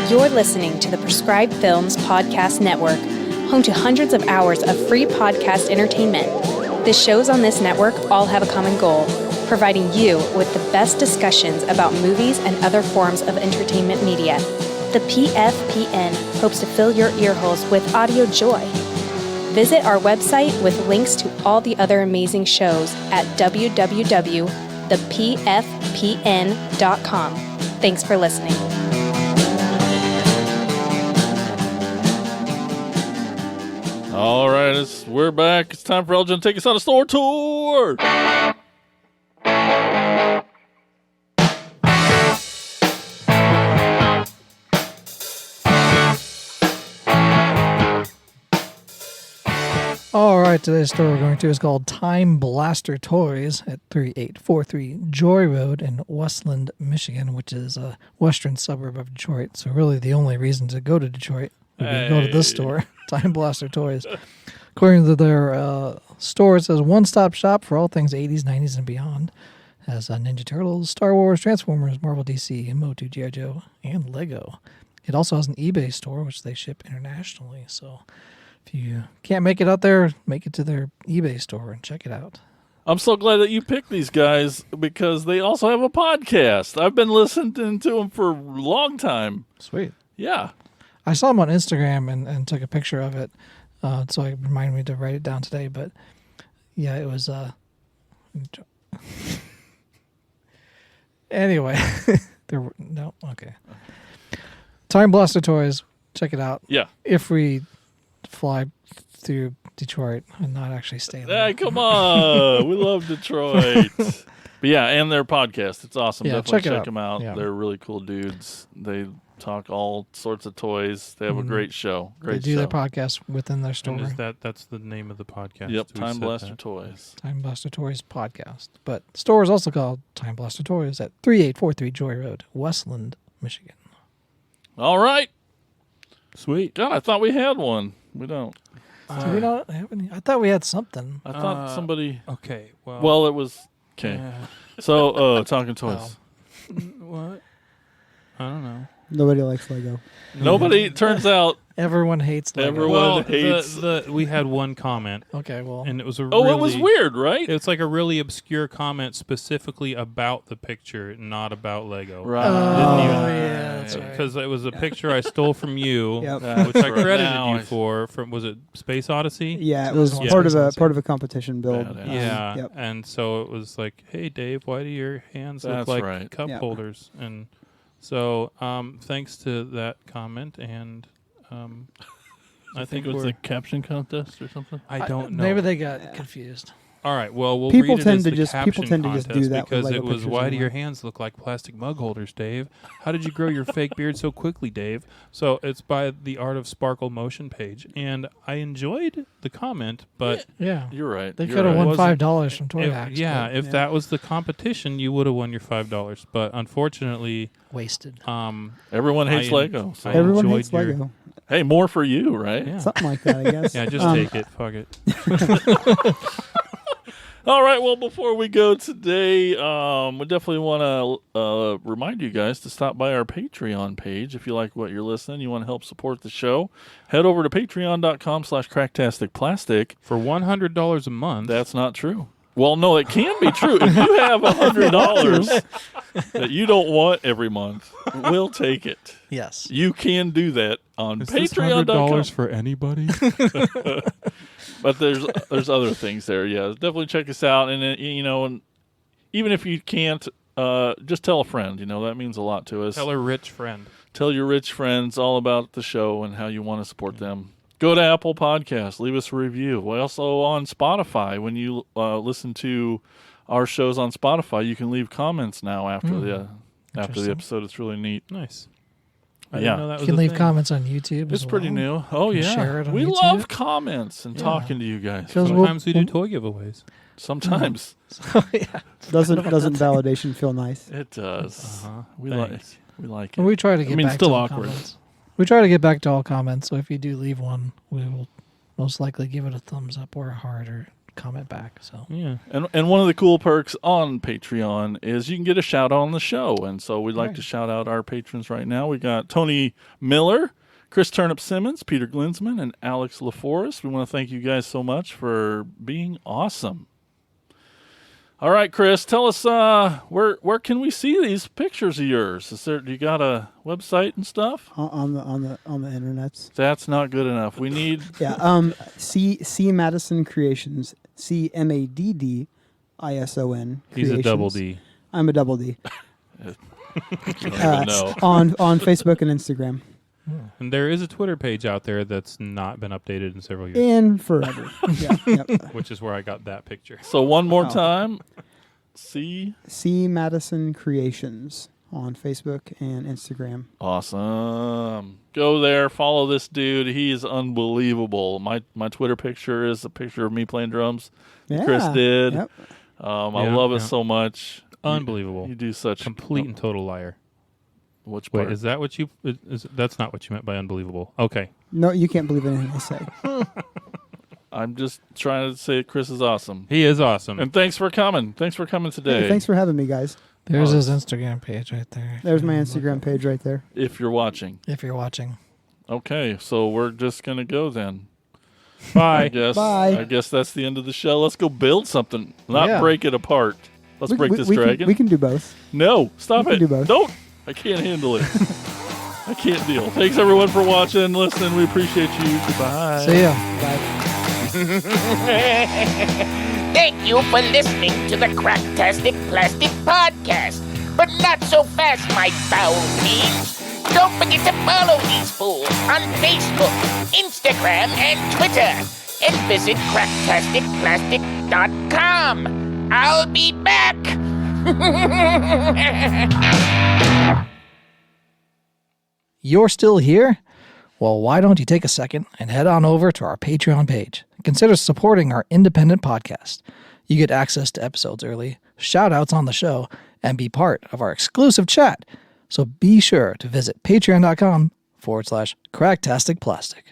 You're listening to the Prescribed Films Podcast Network, home to hundreds of hours of free podcast entertainment. The shows on this network all have a common goal, providing you with the best discussions about movies and other forms of entertainment media. The PFPN hopes to fill your earholes with audio joy. Visit our website with links to all the other amazing shows at www.thepfpn.com. Thanks for listening. All right, we're back. It's time for Elgin to take us on a store tour. All right, today's store we're going to is called Time Blaster Toys at 3843 Joy Road in Westland, Michigan, which is a western suburb of Detroit. So really the only reason to go to Detroit would be to go to this store, Time Blaster Toys. According to their store, it says one-stop shop for all things 80s, 90s, and beyond. It has Ninja Turtles, Star Wars, Transformers, Marvel DC, Motu, G.I. Joe, and Lego. It also has an eBay store, which they ship internationally. So if you can't make it out there, make it to their eBay store and check it out. I'm so glad that you picked these guys because they also have a podcast. I've been listening to them for a long time. Sweet. Yeah. I saw them on Instagram and took a picture of it, so it reminded me to write it down today. But yeah, it was. Anyway, okay. Time Blaster Toys, check it out. Yeah. If we fly through Detroit and not actually stay there. Hey, come on. We love Detroit. But yeah, and their podcast. It's awesome. Yeah, Definitely check it check out. them out. Yeah. They're really cool dudes. They talk all sorts of toys. They have a great show. They Great do show. their podcast within their store. And that's the name of the podcast? Yep, We Time said Blaster that. Toys. Time Blaster Toys podcast. But the store is also called Time Blaster Toys at 3843 Joy Road, Westland, Michigan. All right. Sweet. God, I thought we had one. We don't. Do we not have any? I thought we had something. I thought somebody. Okay. Well, it was okay. So, talking toys. What? I don't know. Nobody likes Lego. Nobody. Turns out Everyone hates Lego. everyone hates. We had one comment, Okay, well. and it was a Oh, it was weird, right? It's like a really obscure comment specifically about the picture, not about Lego. Right. yeah, that's right. Because it was a picture I stole from you, Yep. which I Right. credited Now you I- for. From was it Space Odyssey? Yeah, it That was was part one. of a competition build. Badass. Yeah, Yep. and so it was like, "Hey, Dave, why do your hands That's look like right. cup Yep. holders?" And so, thanks to that comment, and I think it was we're. a caption contest or something. I don't know. Maybe they got confused. All right. Well, we'll People read it tend as to the just- people caption tend to just do contest that with because Lego it was. pictures Why do your anyway. hands look like plastic mug holders, Dave? How did you grow your fake beard so quickly, Dave? So it's by the Art of Sparkle Motion page, and I enjoyed the comment, but Yeah. You're right. They You're could have right. won Wasn't- $5 from Toy Hacks. if Yeah. that was the competition, you would have won your $5. But unfortunately, Wasted. Everyone hates I- Lego. So. I Everyone enjoyed hates your- Lego. Hey, more for you, right? yeah, Something like that, I guess. yeah, just take it. Fuck it. All right. Well, before we go today, we definitely want to remind you guys to stop by our Patreon page. If you like what you're listening, you want to help support the show, head over to patreon.com/cracktasticplastic. For $100 a month. That's not true. Well, no, it can be true. If you have $100 that you don't want every month, we'll take it. Yes. You can do that on Is this patreon.com. $100 for anybody? But there's other things there. Yeah, definitely check us out. And and even if you can't, just tell a friend. That means a lot to us. Tell a rich friend. Tell your rich friends all about the show and how you want to support them. Go to Apple Podcasts, leave us a review. We're also on Spotify. When you listen to our shows on Spotify, you can leave comments now after the Interesting. episode. It's really neat. Nice. Yeah. didn't know that You was can a leave thing. comments on YouTube. It's as pretty well. new. Oh, You yeah. share it on We YouTube? love comments and Yeah. talking to you guys. Because Sometimes we do toy giveaways. Sometimes. Doesn't validation feel nice? It does. Uh-huh. We Thanks. like it. We try to get mean, back still to all awkward. comments. We try to get back to all comments, so if you do leave one, we will most likely give it a thumbs up or a heart or comment back. So Yeah. And one of the cool perks on Patreon is you can get a shout out on the show. And so we'd like Right. to shout out our patrons right now. We got Tony Miller, Chris Turnip Simmons, Peter Glinsman, and Alex LaForest. We want to thank you guys so much for being awesome. All right, Chris, tell us where can we see these pictures of yours? Do you got a website and stuff? On the internets. That's not good enough. We need Yeah. C Maddison Creations. CMADDISON. He's a double Creations. D. I'm a double D. I don't even know. On Facebook and Instagram And there is a Twitter page out there that's not been updated in several years, and forever. Yeah. Yep. which is where I got that picture. So one more Oh. time. See? C Maddison Creations on Facebook and Instagram. Awesome. Go there, follow this dude. He is unbelievable. My Twitter picture is a picture of me playing drums. Yeah. Chris did. Yep. I Yeah, love it yeah. so much. Unbelievable. You do such Complete and total liar. Which Wait, part? is that what you? That's not what you meant by unbelievable. Okay. No, you can't believe anything I say. I'm just trying to say Chris is awesome. He is awesome. And thanks for coming. Thanks for coming today. Hey, thanks for having me, guys. there's his Instagram page right there. if There's you my wanna look Instagram up- page right there. If you're watching. If you're watching. Okay, so we're just gonna go then. I Bye. guess. Bye. I guess that's the end of the show. Let's go build something, not Yeah. break it apart. Let's break this dragon. We can do both. No, stop We it. can do both. Don't. I can't handle it. I can't deal. Thanks everyone for watching and listening. We appreciate you. Goodbye. See ya. Thank you for listening to the Cracktastic Plastic Podcast. But not so fast, my foul fiends. Don't forget to follow these fools on Facebook, Instagram, and Twitter. And visit cracktasticplastic.com. I'll be back. You're still here? Well, why don't you take a second and head on over to our Patreon page? Consider supporting our independent podcast. You get access to episodes early, shout outs on the show, and be part of our exclusive chat. So be sure to visit patreon.com/cracktasticplastic.